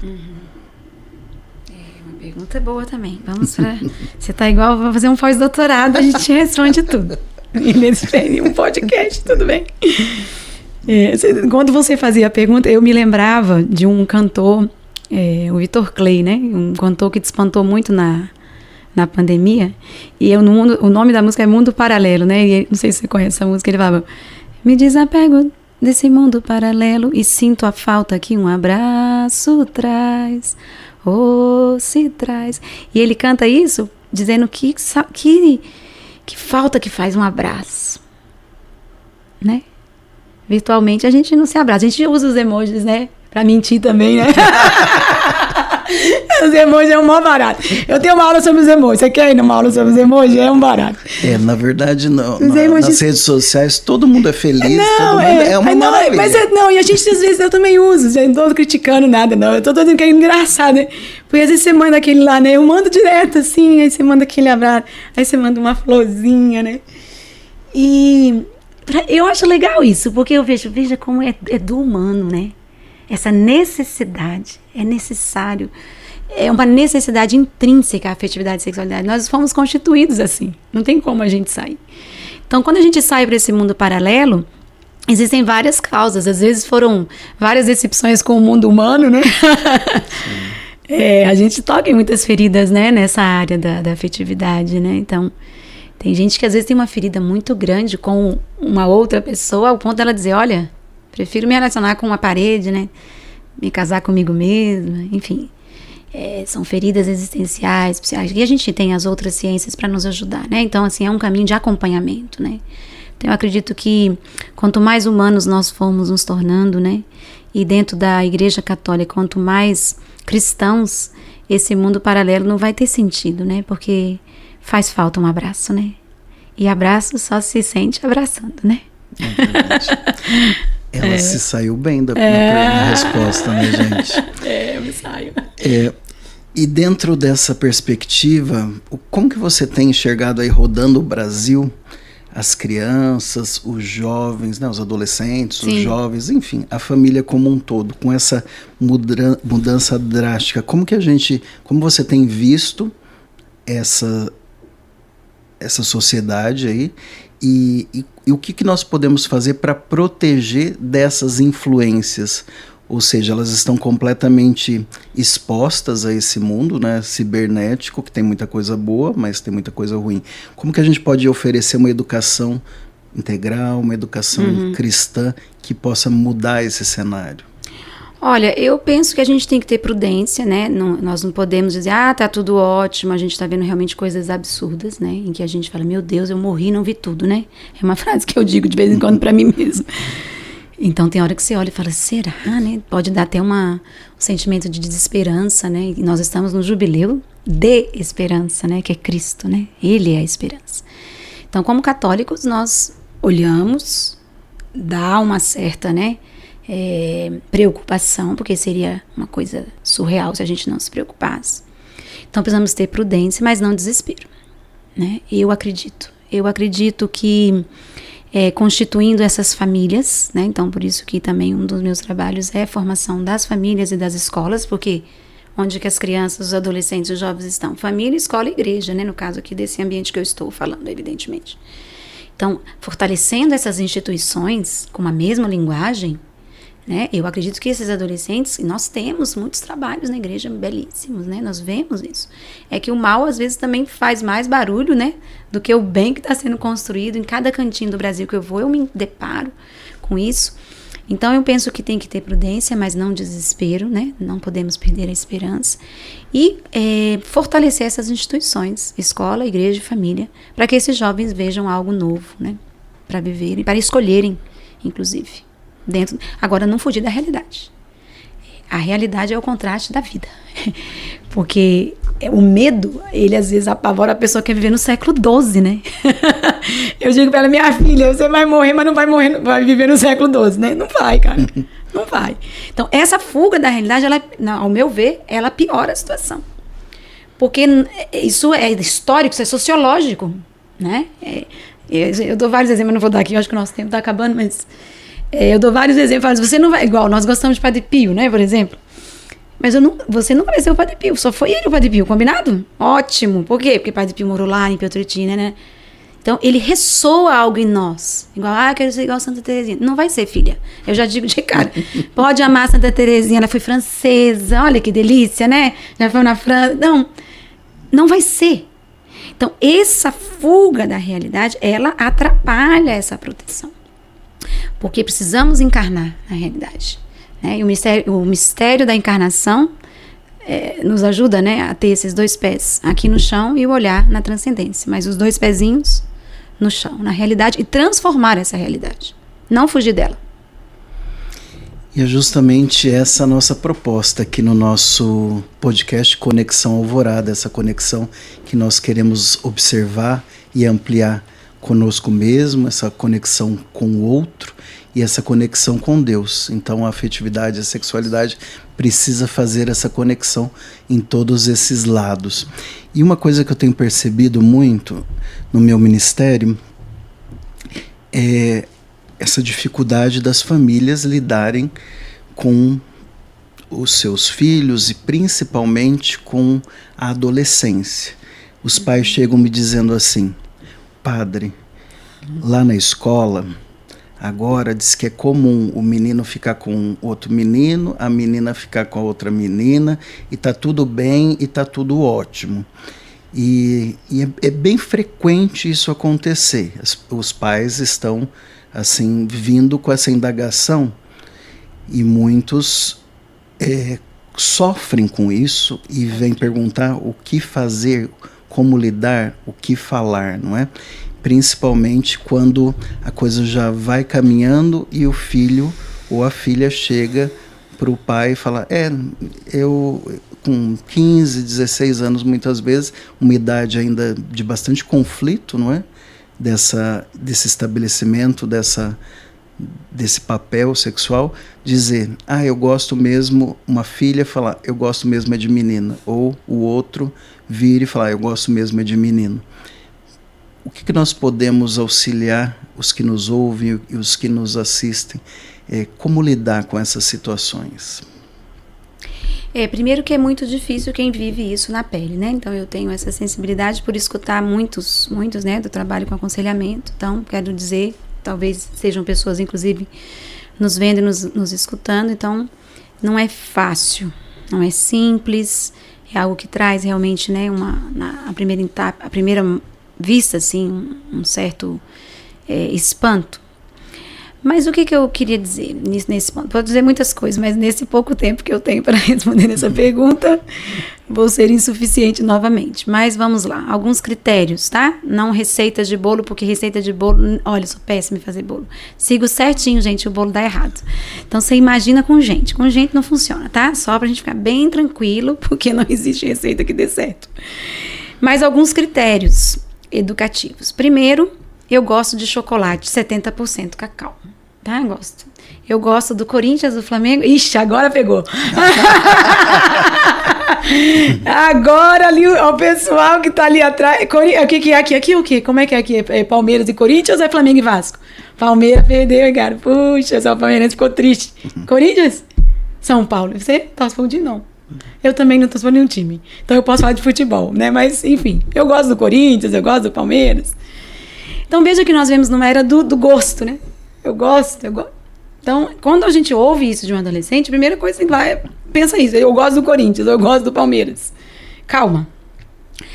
Uma pergunta boa também. Vamos para... Você está igual, vou fazer um pós-doutorado, a gente responde tudo. Em um podcast, tudo bem. Quando você fazia a pergunta, eu me lembrava de um cantor, o Vitor Clay, né? Um cantor que despontou muito na pandemia. E o nome da música é Mundo Paralelo, né? E não sei se você conhece essa música. Ele falava: me desapego desse mundo paralelo e sinto a falta que um abraço traz. Oh, se traz. E ele canta isso dizendo que falta que faz um abraço, né? Virtualmente a gente não se abraça, a gente usa os emojis, né? Pra mentir também, né? Os emojis é um maior barato. Eu tenho uma aula sobre os emojis. Você quer ir numa aula sobre os emojis? É um barato. Na verdade, não. Nas redes sociais, todo mundo é feliz. Não, todo mundo é uma maravilha. Mas e a gente, às vezes, eu também uso. Eu não tô criticando nada, não. Eu tô dizendo que é engraçado, né? Porque às vezes você manda aquele lá, né? Eu mando direto, assim. Aí você manda aquele abraço. Aí você manda uma florzinha, né? E eu acho legal isso. Porque eu veja como é do humano, né? Essa necessidade, é necessário, é uma necessidade intrínseca à afetividade e sexualidade. Nós fomos constituídos assim, não tem como a gente sair. Então, quando a gente sai para esse mundo paralelo, existem várias causas. Às vezes foram várias decepções com o mundo humano, né? A gente toca em muitas feridas, né? Nessa área da afetividade, né? Então, tem gente que às vezes tem uma ferida muito grande com uma outra pessoa, ao ponto dela dizer, olha, prefiro me relacionar com uma parede, né? Me casar comigo mesma, enfim. São feridas existenciais, psiquiátricas, e a gente tem as outras ciências para nos ajudar, né? Então, assim, é um caminho de acompanhamento, né? Então, eu acredito que quanto mais humanos nós formos nos tornando, né? E dentro da Igreja Católica, quanto mais cristãos, esse mundo paralelo não vai ter sentido, né? Porque faz falta um abraço, né? E abraço só se sente abraçando, né? É verdade. Ela se saiu bem na resposta, né, gente? Eu me saio. E dentro dessa perspectiva, como que você tem enxergado aí, rodando o Brasil, as crianças, os jovens, né, os adolescentes, Sim. os jovens, enfim, a família como um todo, com essa mudança drástica? Como você tem visto essa sociedade aí e o que nós podemos fazer para proteger dessas influências? Ou seja, elas estão completamente expostas a esse mundo, né, cibernético, que tem muita coisa boa, mas tem muita coisa ruim. Como que a gente pode oferecer uma educação integral, uma educação cristã que possa mudar esse cenário? Olha, eu penso que a gente tem que ter prudência, né? Nós não podemos dizer, tá tudo ótimo, a gente está vendo realmente coisas absurdas, né? Em que a gente fala, meu Deus, eu morri e não vi tudo, né? É uma frase que eu digo de vez em quando para mim mesma. Então tem hora que você olha e fala, será, né? Pode dar até um sentimento de desesperança, né? E nós estamos no jubileu de esperança, né? Que é Cristo, né? Ele é a esperança. Então, como católicos, nós olhamos, dá uma certa, né? Preocupação, porque seria uma coisa surreal se a gente não se preocupasse. Então precisamos ter prudência, mas não desespero, né? Eu acredito que constituindo essas famílias, né? Então por isso que também um dos meus trabalhos é a formação das famílias e das escolas, porque onde que as crianças, os adolescentes, os jovens estão? Família, escola e igreja, né? No caso aqui desse ambiente que eu estou falando, evidentemente. Então, fortalecendo essas instituições com a mesma linguagem, né? Eu acredito que esses adolescentes, e nós temos muitos trabalhos na igreja belíssimos, né? Nós vemos isso. É que o mal às vezes também faz mais barulho, né? Do que o bem que está sendo construído. Em cada cantinho do Brasil que eu vou, eu me deparo com isso. Então eu penso que tem que ter prudência, mas não desespero, né? Não podemos perder a esperança. E fortalecer essas instituições, escola, igreja e família, para que esses jovens vejam algo novo, né? Para viverem, para escolherem, inclusive. Agora, não fugir da realidade. A realidade é o contraste da vida. Porque o medo, ele às vezes apavora a pessoa que quer viver no século XII, né? Eu digo para ela, minha filha, você vai morrer, mas não vai morrer, vai viver no século XII, né? Não vai, cara. Não vai. Então, essa fuga da realidade, ela, ao meu ver, ela piora a situação. Porque isso é histórico, isso é sociológico, né? Eu dou vários exemplos, eu não vou dar aqui, eu acho que o nosso tempo está acabando, mas... eu dou vários exemplos, você não vai, igual nós gostamos de Padre Pio, né, por exemplo, mas você não vai ser o Padre Pio, só foi ele o Padre Pio, combinado? Ótimo, por quê? Porque Padre Pio morou lá em Pietrelcina, né, então ele ressoa algo em nós, igual, eu quero ser igual a Santa Teresinha, não vai ser, filha, eu já digo de cara, pode amar Santa Teresinha, ela foi francesa, olha que delícia, né, já foi na França, não vai ser. Então essa fuga da realidade, ela atrapalha essa proteção. Porque precisamos encarnar a realidade, né? E o mistério da encarnação nos ajuda, né, a ter esses dois pés aqui no chão e o olhar na transcendência, mas os dois pezinhos no chão, na realidade, e transformar essa realidade, não fugir dela. E é justamente essa a nossa proposta aqui no nosso podcast Conexão Alvorada, essa conexão que nós queremos observar e ampliar conosco mesmo, essa conexão com o outro e essa conexão com Deus. Então a afetividade, a sexualidade precisa fazer essa conexão em todos esses lados. E uma coisa que eu tenho percebido muito no meu ministério é essa dificuldade das famílias lidarem com os seus filhos e principalmente com a adolescência. Os pais chegam me dizendo assim: padre, Lá na escola, agora diz que é comum o menino ficar com outro menino, a menina ficar com a outra menina, e tá tudo bem e tá tudo ótimo. E é bem frequente isso acontecer. Os pais estão assim vindo com essa indagação e muitos sofrem com isso e vêm perguntar o que fazer, como lidar, o que falar, não é? Principalmente quando a coisa já vai caminhando e o filho ou a filha chega para o pai e fala: eu com 15, 16 anos muitas vezes, uma idade ainda de bastante conflito, não é? Desse estabelecimento, desse papel sexual, dizer: eu gosto mesmo, uma filha falar: eu gosto mesmo é de menina, ou o outro vir e falar: eu gosto mesmo é de menino. O que nós podemos auxiliar os que nos ouvem e os que nos assistem? Como lidar com essas situações? Primeiro que é muito difícil quem vive isso na pele, né? Então eu tenho essa sensibilidade por escutar muitos, né, do trabalho com aconselhamento. Então quero dizer, talvez sejam pessoas inclusive nos vendo e nos escutando. Então não é fácil, não é simples, é algo que traz realmente, né, a primeira vista, assim, um certo espanto. Mas o que eu queria dizer nesse ponto? Posso dizer muitas coisas, mas nesse pouco tempo que eu tenho para responder essa pergunta, vou ser insuficiente novamente. Mas vamos lá, alguns critérios, tá? Não receitas de bolo, porque receita de bolo, olha, eu sou péssima em fazer bolo. Sigo certinho, gente, o bolo dá errado. Então você imagina com gente não funciona, tá? Só pra gente ficar bem tranquilo, porque não existe receita que dê certo. Mas alguns critérios educativos. Primeiro, eu gosto de chocolate 70% cacau, tá? Eu gosto do Corinthians, do Flamengo. Ixi, agora pegou. Agora ali o pessoal que tá ali atrás. O que é aqui? O que? Como é que é aqui? É Palmeiras e Corinthians ou é Flamengo e Vasco? Palmeiras perdeu, cara. Puxa, só o palmeirense ficou triste. Corinthians? São Paulo. Você torce para um time? Não. Eu também não torço para nenhum time. Então eu posso falar de futebol, né? Mas, enfim, eu gosto do Corinthians, eu gosto do Palmeiras. Então veja que nós vemos numa era do gosto, né? Eu gosto. Então, quando a gente ouve isso de um adolescente, a primeira coisa que vai, pensa isso: eu gosto do Corinthians, eu gosto do Palmeiras. Calma.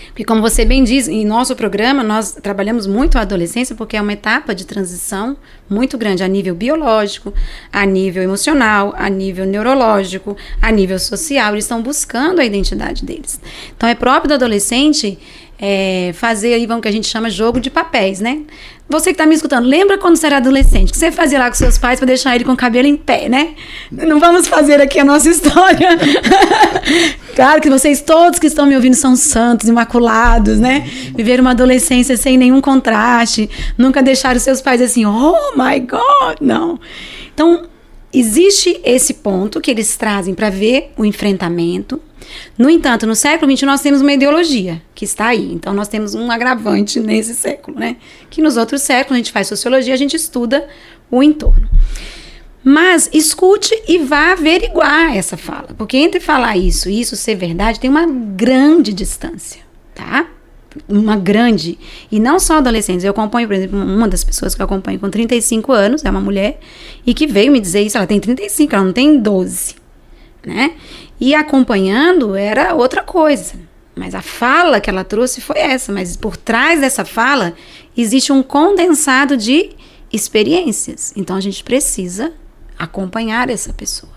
Porque como você bem diz, em nosso programa nós trabalhamos muito a adolescência porque é uma etapa de transição muito grande a nível biológico, a nível emocional, a nível neurológico, a nível social. Eles estão buscando a identidade deles. Então é próprio do adolescente fazer aí, que a gente chama jogo de papéis, né? Você que está me escutando, lembra quando você era adolescente? O que você fazia lá com seus pais para deixar ele com o cabelo em pé, né? Não vamos fazer aqui a nossa história. Claro que vocês todos que estão me ouvindo são santos, imaculados, né? Viveram uma adolescência sem nenhum contraste, nunca deixaram seus pais assim, oh my God, não. Então, existe esse ponto que eles trazem para ver o enfrentamento. No entanto, no século XX nós temos uma ideologia que está aí. Então nós temos um agravante nesse século, né? Que nos outros séculos a gente faz sociologia, a gente estuda o entorno. Mas escute e vá averiguar essa fala. Porque entre falar isso e isso ser verdade tem uma grande distância, tá? Uma grande. E não só adolescentes. Eu acompanho, por exemplo, uma das pessoas que eu acompanho com 35 anos, é uma mulher, e que veio me dizer isso, ela tem 35, ela não tem 12, né? E acompanhando era outra coisa. Mas a fala que ela trouxe foi essa. Mas por trás dessa fala existe um condensado de experiências. Então a gente precisa acompanhar essa pessoa.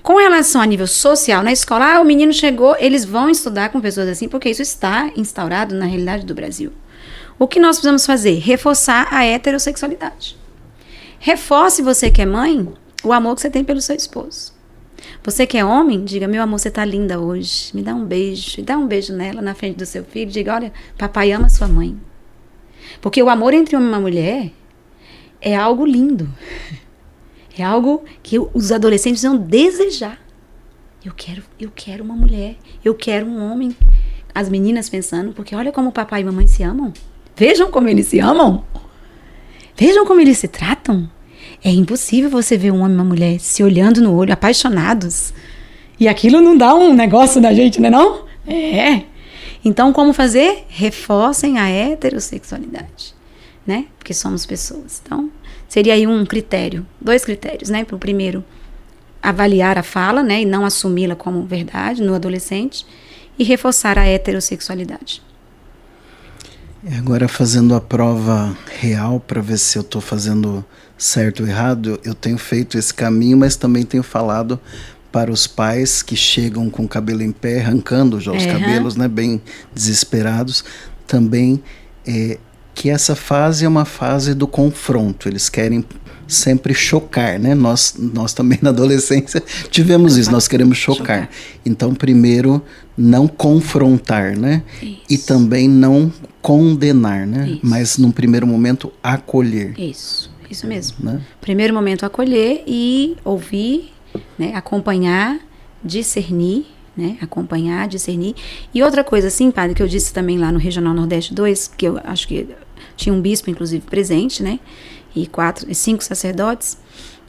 Com relação a nível social, na escola, o menino chegou, eles vão estudar com pessoas assim, porque isso está instaurado na realidade do Brasil. O que nós precisamos fazer? Reforçar a heterossexualidade. Reforce, você que é mãe, o amor que você tem pelo seu esposo. Você que é homem, diga: meu amor, você tá linda hoje, me dá um beijo, e dá um beijo nela na frente do seu filho, diga: olha, papai ama sua mãe. Porque o amor entre homem e uma mulher é algo lindo, é algo que os adolescentes vão desejar. Eu quero uma mulher, eu quero um homem. As meninas pensando, porque olha como papai e mamãe se amam, vejam como eles se amam, vejam como eles se tratam. É impossível você ver um homem e uma mulher se olhando no olho, apaixonados. E aquilo não dá um negócio na gente, né não? Então, como fazer? Reforcem a heterossexualidade. né? Porque somos pessoas. Então, seria aí um critério, 2 critérios, né? Para o primeiro, avaliar a fala, né? E não assumi-la como verdade no adolescente, e reforçar a heterossexualidade. Agora, fazendo a prova real para ver se eu estou fazendo certo ou errado, eu tenho feito esse caminho, mas também tenho falado para os pais que chegam com o cabelo em pé, arrancando já os cabelos, né, bem desesperados, também que essa fase é uma fase do confronto. Eles querem sempre chocar, né? Nós também na adolescência tivemos isso, nós queremos chocar. Então, primeiro, não confrontar, né? Isso. E também não condenar, né? Isso. Mas, num primeiro momento, acolher. Isso mesmo. Né? Primeiro momento, acolher e ouvir, né? Acompanhar, discernir, né? Acompanhar, discernir. E outra coisa, assim, padre, que eu disse também lá no Regional Nordeste 2, que eu acho que tinha um bispo, inclusive, presente, né? E 5 sacerdotes,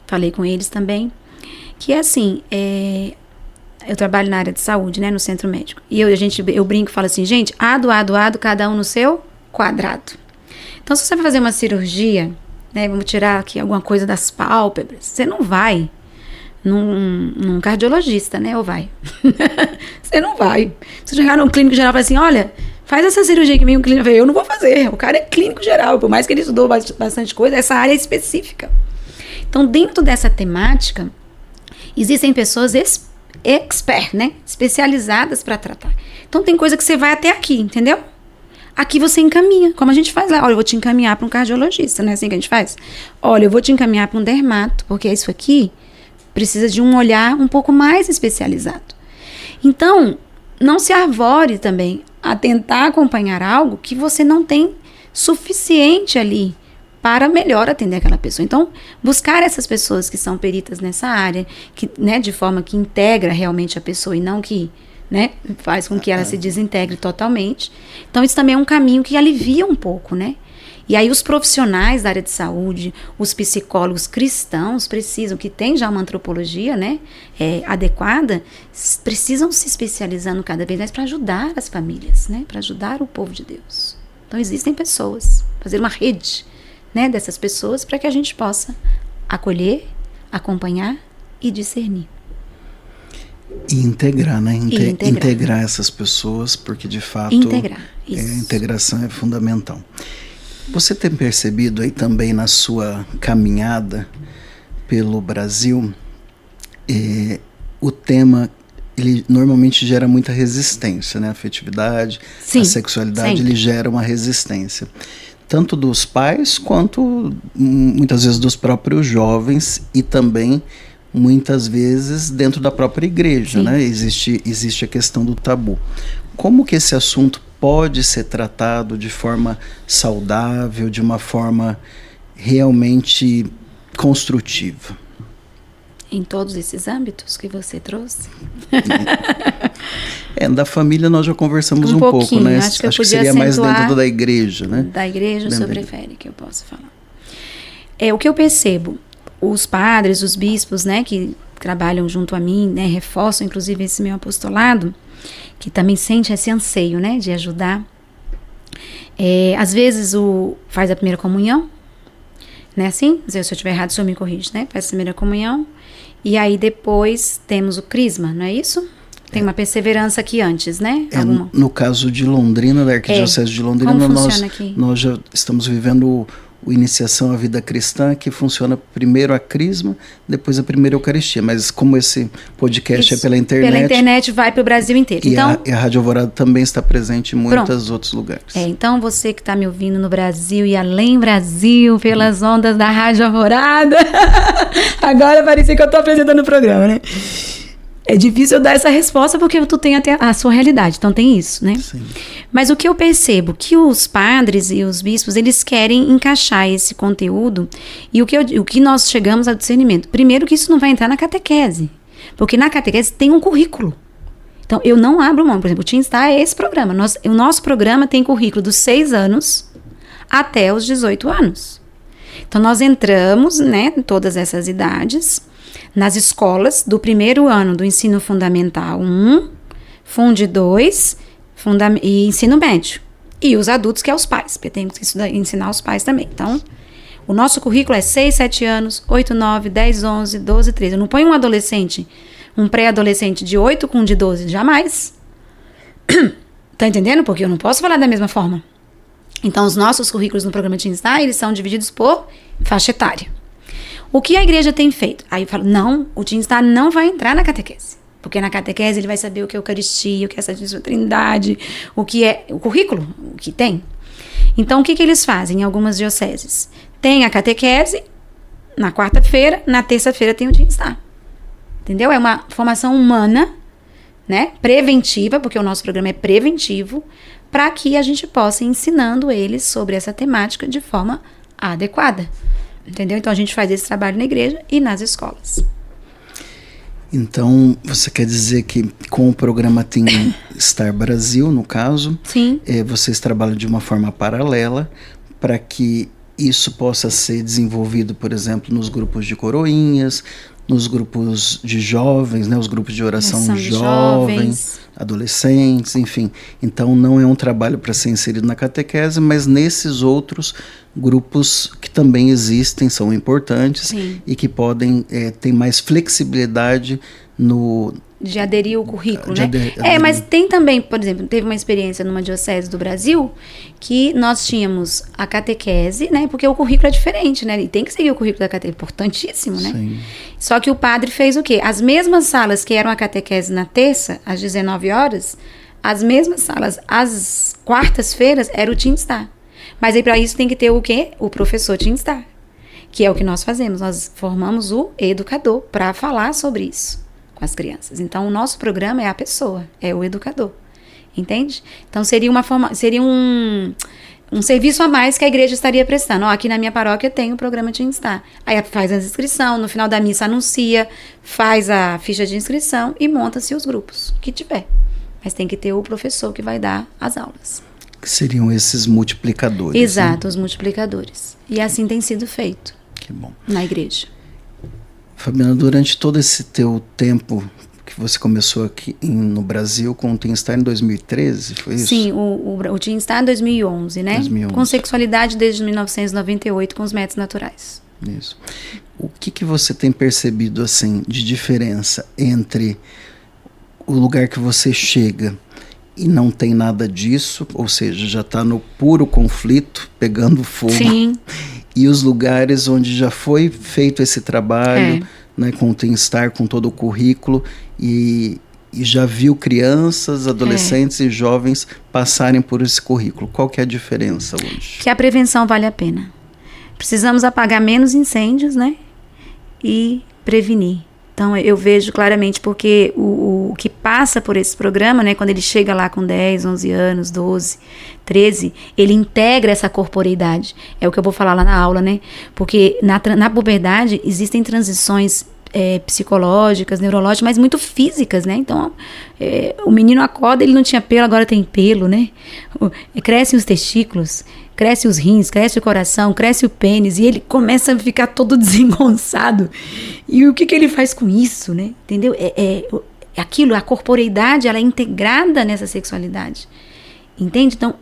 falei com eles também, que é assim, eu trabalho na área de saúde, né, no centro médico, e eu brinco e falo assim, gente, ado, cada um no seu quadrado. Então, se você vai fazer uma cirurgia, né, vamos tirar aqui alguma coisa das pálpebras, você não vai num cardiologista, né, ou vai? Você não vai. Se chegar num clínico geral e falar assim, olha, faz essa cirurgia que vem um clínico, eu não vou fazer. O cara é clínico geral, por mais que ele estudou bastante coisa, essa área é específica. Então, dentro dessa temática, existem pessoas expert, né? Especializadas para tratar. Então, tem coisa que você vai até aqui, entendeu? Aqui você encaminha, como a gente faz lá. Olha, eu vou te encaminhar para um cardiologista, não é assim que a gente faz? Olha, eu vou te encaminhar para um dermato, porque isso aqui precisa de um olhar um pouco mais especializado. Então, não se arvore também a tentar acompanhar algo que você não tem suficiente ali para melhor atender aquela pessoa. Então, buscar essas pessoas que são peritas nessa área, que, né, de forma que integra realmente a pessoa e não que, né, faz com que ela se desintegre totalmente. Então, isso também é um caminho que alivia um pouco, né? E aí os profissionais da área de saúde, os psicólogos cristãos precisam, que tem já uma antropologia, né, adequada, precisam se especializando cada vez mais para ajudar as famílias, né, para ajudar o povo de Deus. Então existem pessoas, fazer uma rede, né, dessas pessoas para que a gente possa acolher, acompanhar e discernir. E integrar, né? Integrar essas pessoas, porque de fato a integração é fundamental. Você tem percebido aí também na sua caminhada pelo Brasil, o tema, ele normalmente gera muita resistência, né? A afetividade, sim, a sexualidade, sempre. Ele gera uma resistência. Tanto dos pais, quanto muitas vezes dos próprios jovens e também muitas vezes dentro da própria igreja, né? Existe a questão do tabu. Como que esse assunto pode ser tratado de forma saudável, de uma forma realmente construtiva? Em todos esses âmbitos que você trouxe? Da família nós já conversamos um pouco, né? Acho que seria mais dentro da igreja, né? Da igreja, o senhor prefere que eu possa falar? O que eu percebo, os padres, os bispos, né, que trabalham junto a mim, né, reforçam inclusive esse meu apostolado, que também sente esse anseio, né, de ajudar. Às vezes faz a primeira comunhão, né, assim, se eu estiver errado, o senhor me corrige, né, faz a primeira comunhão, e aí depois temos o crisma, não é isso? Tem uma perseverança aqui antes, né? No caso de Londrina, da Arquidiocese de Londrina, nós já estamos vivendo o Iniciação à Vida Cristã, que funciona primeiro a Crisma, depois a primeira Eucaristia. Mas como esse podcast é pela internet... Pela internet vai para o Brasil inteiro. E a Rádio Alvorada também está presente em muitos outros lugares. Então você que está me ouvindo no Brasil e além Brasil, pelas ondas da Rádio Alvorada... Agora parecia que eu estou apresentando o programa, né? É difícil eu dar essa resposta porque tu tem até a sua realidade, então tem isso, né? Sim. Mas o que eu percebo, que os padres e os bispos, eles querem encaixar esse conteúdo e o que nós chegamos ao discernimento. Primeiro que isso não vai entrar na catequese, porque na catequese tem um currículo. Então eu não abro mão, por exemplo, o Team Star é esse programa. O nosso programa tem currículo dos 6 anos até os 18 anos. Então nós entramos, né, em todas essas idades, nas escolas do primeiro ano do ensino fundamental 1, Funde 2 e ensino médio. E os adultos, que é os pais, porque tem que ensinar os pais também. Então, o nosso currículo é 6, 7 anos, 8, 9, 10, 11, 12, 13. Eu não ponho um adolescente, um pré-adolescente de 8 com um de 12, jamais. Tá entendendo? Porque eu não posso falar da mesma forma. Então, os nossos currículos no programa Teen Star, eles são divididos por faixa etária. O que a igreja tem feito? Aí eu falo, não, o Teen Star não vai entrar na catequese. Porque na catequese ele vai saber o que é Eucaristia, o que é Santíssima Trindade, o que é o currículo, o que tem. Então, o que eles fazem em algumas dioceses? Tem a catequese na quarta-feira, na terça-feira tem o Teen Star. Entendeu? É uma formação humana, né? Preventiva, porque o nosso programa é preventivo, para que a gente possa ir ensinando eles sobre essa temática de forma adequada. Entendeu? Então, a gente faz esse trabalho na igreja e nas escolas. Então, você quer dizer que com o programa Teen Star Brasil, no caso, sim, vocês trabalham de uma forma paralela para que isso possa ser desenvolvido, por exemplo, nos grupos de coroinhas, nos grupos de jovens, né, os grupos de oração jovens, adolescentes, enfim. Então, não é um trabalho para ser inserido na catequese, mas nesses outros grupos que também existem, são importantes, sim, e que podem ter mais flexibilidade de aderir ao currículo, né? Mas tem também, por exemplo, teve uma experiência numa diocese do Brasil que nós tínhamos a catequese, né? Porque o currículo é diferente, né? E tem que seguir o currículo da catequese, importantíssimo, né? Sim. Só que o padre fez o quê? As mesmas salas que eram a catequese na terça, às 19 horas, as mesmas salas, às quartas-feiras, era o Teen Star. Mas aí para isso tem que ter o quê? O professor Teen Star, que é o que nós fazemos. Nós formamos o educador para falar sobre isso com as crianças. Então, o nosso programa é a pessoa, é o educador, entende? Então, seria um serviço a mais que a igreja estaria prestando. Aqui na minha paróquia tem o programa Teen Star. Aí faz a inscrição, no final da missa anuncia, faz a ficha de inscrição e monta-se os grupos que tiver. Mas tem que ter o professor que vai dar as aulas. Que seriam esses multiplicadores. Exato, né? Os multiplicadores. E assim tem sido feito. Que bom. Na igreja. Fabiana, durante todo esse teu tempo que você começou aqui no Brasil com o Teen Star em 2013, foi isso? Sim, o Teen Star em 2011, né? 2011. Com sexualidade desde 1998 com os métodos naturais. Isso. O que você tem percebido assim de diferença entre o lugar que você chega e não tem nada disso, ou seja, já está no puro conflito, pegando fogo. Sim. E os lugares onde já foi feito esse trabalho, né, com o Teen Star, com todo o currículo, e já viu crianças, adolescentes e jovens passarem por esse currículo. Qual que é a diferença hoje? Que a prevenção vale a pena. Precisamos apagar menos incêndios, né? E prevenir. Então, eu vejo claramente, porque o que passa por esse programa, né, quando ele chega lá com 10, 11 anos, 12, 13, ele integra essa corporeidade. É o que eu vou falar lá na aula, né? Porque na puberdade existem transições psicológicas, neurológicas, mas muito físicas, né? Então, o menino acorda, ele não tinha pelo, agora tem pelo, né? Crescem os testículos, cresce os rins, cresce o coração, cresce o pênis, e ele começa a ficar todo desengonçado. E o que ele faz com isso, né? Entendeu? Aquilo, a corporeidade, ela é integrada nessa sexualidade. Entende? Então,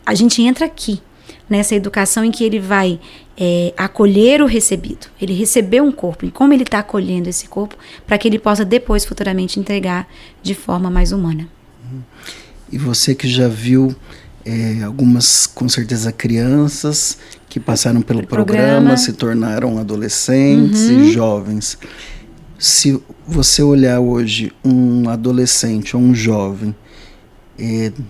a gente entra aqui, nessa educação em que ele vai acolher o recebido. Ele recebeu um corpo, e como ele está acolhendo esse corpo, para que ele possa depois, futuramente, entregar de forma mais humana. E você que já viu algumas, com certeza, crianças que passaram pelo programa, se tornaram adolescentes e jovens. Se você olhar hoje um adolescente ou um jovem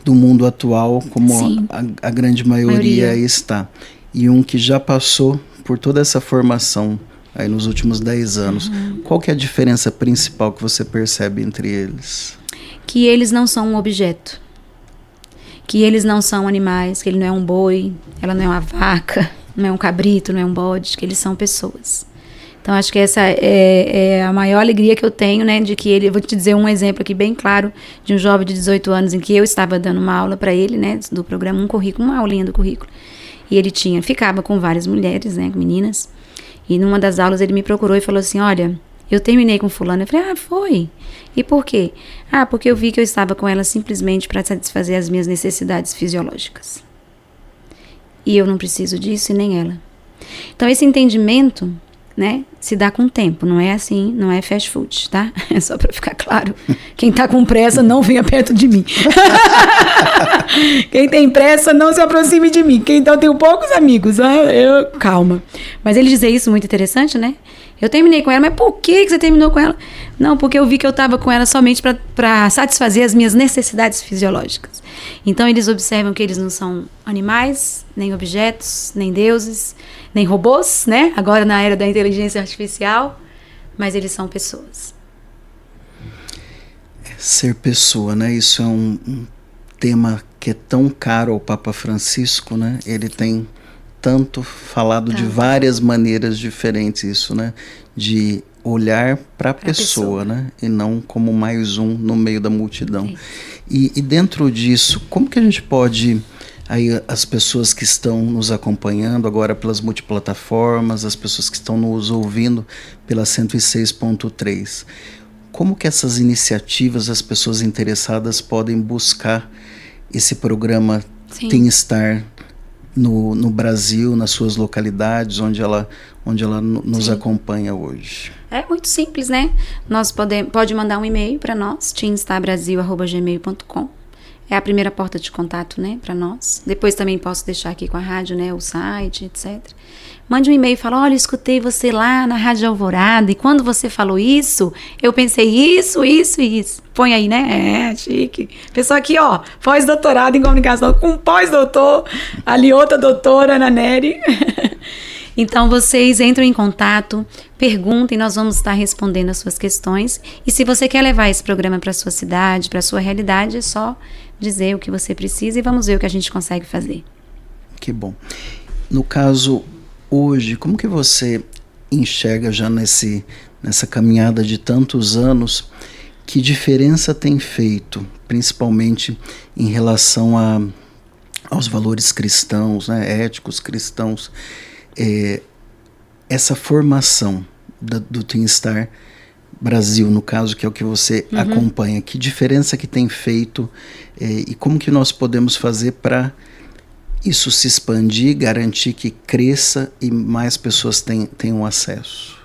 do mundo atual, como a grande maioria está, e um que já passou por toda essa formação aí nos últimos 10 anos, qual que é a diferença principal que você percebe entre eles? Que eles não são um objeto. Que eles não são animais, que ele não é um boi, ela não é uma vaca, não é um cabrito, não é um bode, que eles são pessoas. Então, acho que essa é a maior alegria que eu tenho, né, de que ele, vou te dizer um exemplo aqui bem claro, de um jovem de 18 anos em que eu estava dando uma aula para ele, né, do programa, um currículo, uma aulinha do currículo, e ele ficava com várias mulheres, né, meninas, e numa das aulas ele me procurou e falou assim, olha, eu terminei com fulano. Eu falei, foi? E por quê? Porque eu vi que eu estava com ela simplesmente para satisfazer as minhas necessidades fisiológicas. e eu não preciso disso e nem ela. Então esse entendimento, né, se dá com o tempo, não é assim, não é fast food, tá? É só para ficar claro. Quem tá com pressa não venha perto de mim. Quem tem pressa não se aproxime de mim. Quem então eu tenho poucos amigos, calma. Mas ele dizer isso muito interessante, né? Eu terminei com ela, mas por que você terminou com ela? Não, porque eu vi que eu estava com ela somente para satisfazer as minhas necessidades fisiológicas. Então eles observam que eles não são animais, nem objetos, nem deuses, nem robôs, né? Agora na era da inteligência artificial, mas eles são pessoas. Ser pessoa, né? Isso é um tema que é tão caro ao Papa Francisco, né? Ele tem tanto falado de várias maneiras diferentes isso, né? De olhar para a pessoa, né? E não como mais um no meio da multidão. E dentro disso, como que a gente pode, aí as pessoas que estão nos acompanhando agora pelas multiplataformas, as pessoas que estão nos ouvindo pela 106.3, como que essas iniciativas, as pessoas interessadas podem buscar esse programa Teen Star no Brasil, nas suas localidades, onde ela nos acompanha hoje? É muito simples, né? Pode mandar um e-mail para nós, teenstarbrasil@gmail.com. É a primeira porta de contato, né, para nós. Depois também posso deixar aqui com a rádio, né, o site, etc. Mande um e-mail e fala, olha, escutei você lá na Rádio Alvorada e quando você falou isso, eu pensei isso. Põe aí, né? Chique. Pessoa aqui, ó, pós-doutorado em comunicação com pós-doutor, ali outra doutora, Ana Nery. Então, vocês entram em contato, perguntem, nós vamos estar respondendo as suas questões. E se você quer levar esse programa para a sua cidade, para a sua realidade, é só dizer o que você precisa e vamos ver o que a gente consegue fazer. Que bom. No caso, hoje, como que você enxerga já nessa caminhada de tantos anos, que diferença tem feito, principalmente em relação aos valores cristãos, né, éticos cristãos, essa formação do Teen Star Brasil, no caso, que é o que você acompanha, que diferença que tem feito e como que nós podemos fazer para isso se expandir, garantir que cresça e mais pessoas tenham acesso?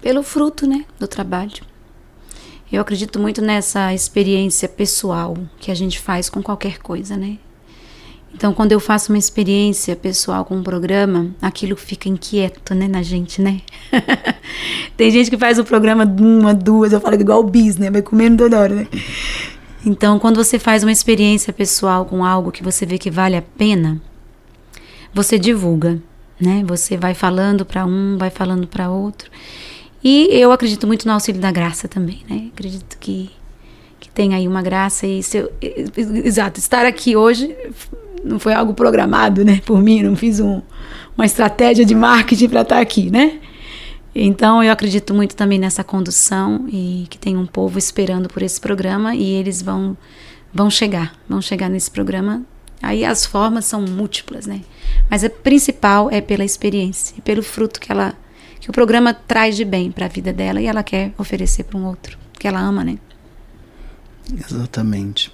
Pelo fruto, né, do trabalho. Eu acredito muito nessa experiência pessoal que a gente faz com qualquer coisa, né? Então, quando eu faço uma experiência pessoal com um programa, aquilo fica inquieto, né, na gente, né? Tem gente que faz o programa 1, 2, eu falo igual o bis, né? Vai comendo toda hora, né? Então, quando você faz uma experiência pessoal com algo que você vê que vale a pena, você divulga, né? Você vai falando para um, vai falando para outro. E eu acredito muito no auxílio da graça também, né? Acredito que tem aí uma graça e exato, estar aqui hoje não foi algo programado, né, por mim, não fiz uma estratégia de marketing para estar aqui, né? Então eu acredito muito também nessa condução e que tem um povo esperando por esse programa e eles vão chegar nesse programa. Aí as formas são múltiplas, né? Mas a principal é pela experiência e pelo fruto que o programa traz de bem para a vida dela e ela quer oferecer para um outro, que ela ama, né? Exatamente.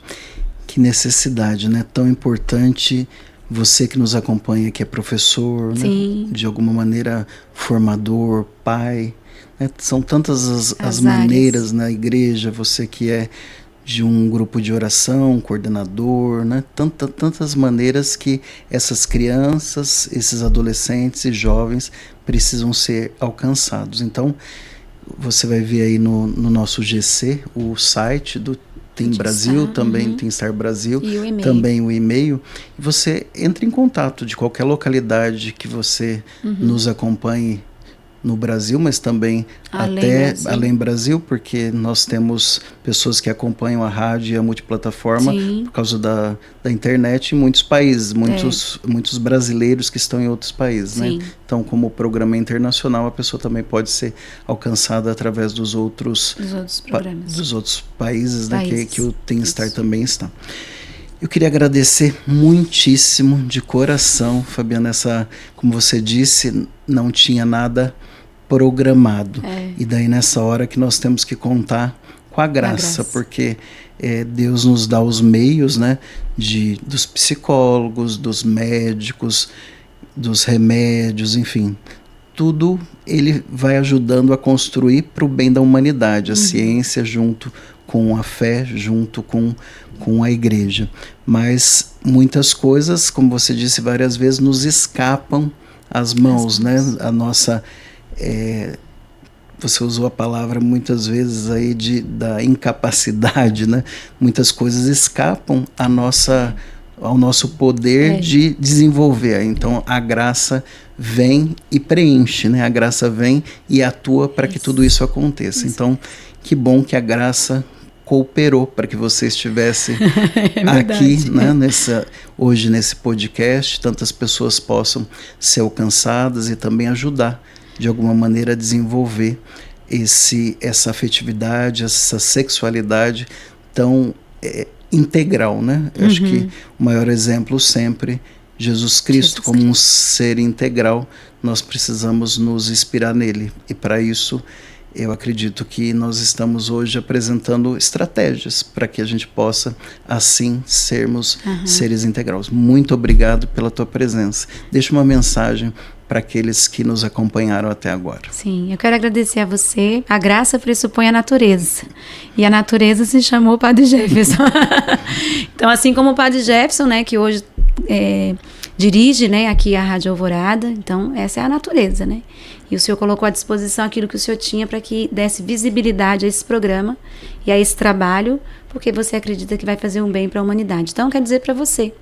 Que necessidade, né? Tão importante, você que nos acompanha, que é professor, né? De alguma maneira formador, pai, né? São tantas as maneiras na igreja, você que é de um grupo de oração, coordenador, né? Tantas maneiras que essas crianças, esses adolescentes e jovens precisam ser alcançados. Então, você vai ver aí no nosso GC o site do Teen Brasil, também Teen Star Brasil, também o e-mail. Você entra em contato de qualquer localidade que você nos acompanhe no Brasil, mas também além Brasil, porque nós temos pessoas que acompanham a rádio e a multiplataforma por causa da internet em muitos países, muitos brasileiros que estão em outros países, né? Então, como o programa é internacional, a pessoa também pode ser alcançada através dos outros países, né, que o Teen Star também está. Eu queria agradecer muitíssimo, de coração, Fabiana, como você disse, não tinha nada programado. E daí nessa hora que nós temos que contar com a graça. Porque Deus nos dá os meios, né, dos psicólogos, dos médicos, dos remédios, enfim, tudo ele vai ajudando a construir para o bem da humanidade, a ciência junto com a fé, junto com a igreja. Mas muitas coisas, como você disse várias vezes, nos escapam às mãos, né? A nossa... você usou a palavra muitas vezes aí da incapacidade, né? Muitas coisas escapam ao nosso poder de desenvolver. Então a graça vem e preenche, né? A graça vem e atua para que tudo isso aconteça. Então, que bom que a graça cooperou para que você estivesse aqui, né? Hoje nesse podcast, tantas pessoas possam ser alcançadas e também ajudar de alguma maneira a desenvolver essa afetividade, essa sexualidade tão integral, né? Eu acho que o maior exemplo sempre, Jesus Cristo como um ser integral, nós precisamos nos inspirar nele. E para isso, eu acredito que nós estamos hoje apresentando estratégias para que a gente possa, assim, sermos seres integrais. Muito obrigado pela tua presença. Deixa uma mensagem para aqueles que nos acompanharam até agora. Sim, eu quero agradecer a você. A graça pressupõe a natureza. E a natureza se chamou Padre Jefferson. Então, assim como o Padre Jefferson, né, que hoje dirige, né, aqui a Rádio Alvorada, então essa é a natureza, né? E o senhor colocou à disposição aquilo que o senhor tinha para que desse visibilidade a esse programa e a esse trabalho, porque você acredita que vai fazer um bem para a humanidade. Então, eu quero dizer para você,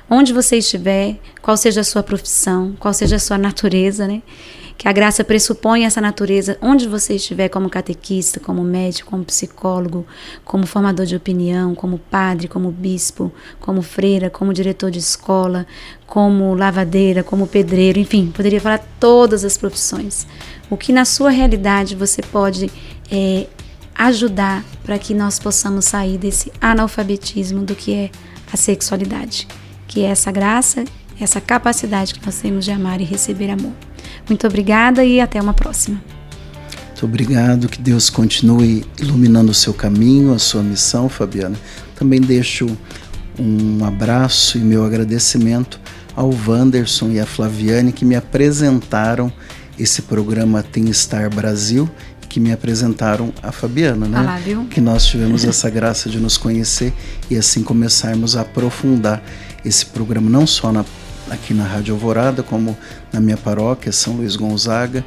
onde você estiver, qual seja a sua profissão, qual seja a sua natureza, né? Que a graça pressupõe essa natureza, onde você estiver, como catequista, como médico, como psicólogo, como formador de opinião, como padre, como bispo, como freira, como diretor de escola, como lavadeira, como pedreiro, enfim, poderia falar todas as profissões. O que na sua realidade você pode ajudar para que nós possamos sair desse analfabetismo do que é a sexualidade, que é essa graça, essa capacidade que nós temos de amar e receber amor. Muito obrigada e até uma próxima. Muito obrigado, que Deus continue iluminando o seu caminho, a sua missão, Fabiana. Também deixo um abraço e meu agradecimento ao Wanderson e à Flaviane, que me apresentaram esse programa Tem Star Brasil, que me apresentaram a Fabiana, né? Olá, viu? Que nós tivemos essa graça de nos conhecer e assim começarmos a aprofundar esse programa, não só aqui na Rádio Alvorada, como na minha paróquia, São Luís Gonzaga,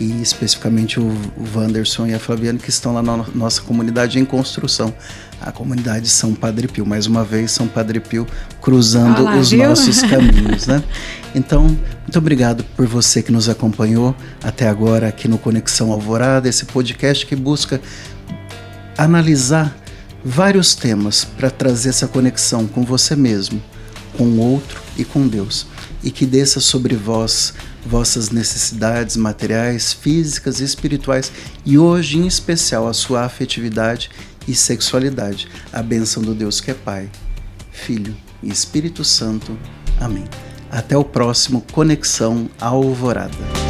e especificamente o Wanderson e a Flaviane, que estão lá na nossa comunidade em construção, a comunidade São Padre Pio. Mais uma vez, São Padre Pio cruzando os nossos caminhos, né? Então, muito obrigado por você que nos acompanhou até agora aqui no Conexão Alvorada, esse podcast que busca analisar vários temas para trazer essa conexão com você mesmo, com o outro e com Deus, e que desça sobre vós vossas necessidades materiais, físicas e espirituais, e hoje em especial a sua afetividade e sexualidade. A bênção do Deus que é Pai, Filho e Espírito Santo. Amém. Até o próximo Conexão Alvorada.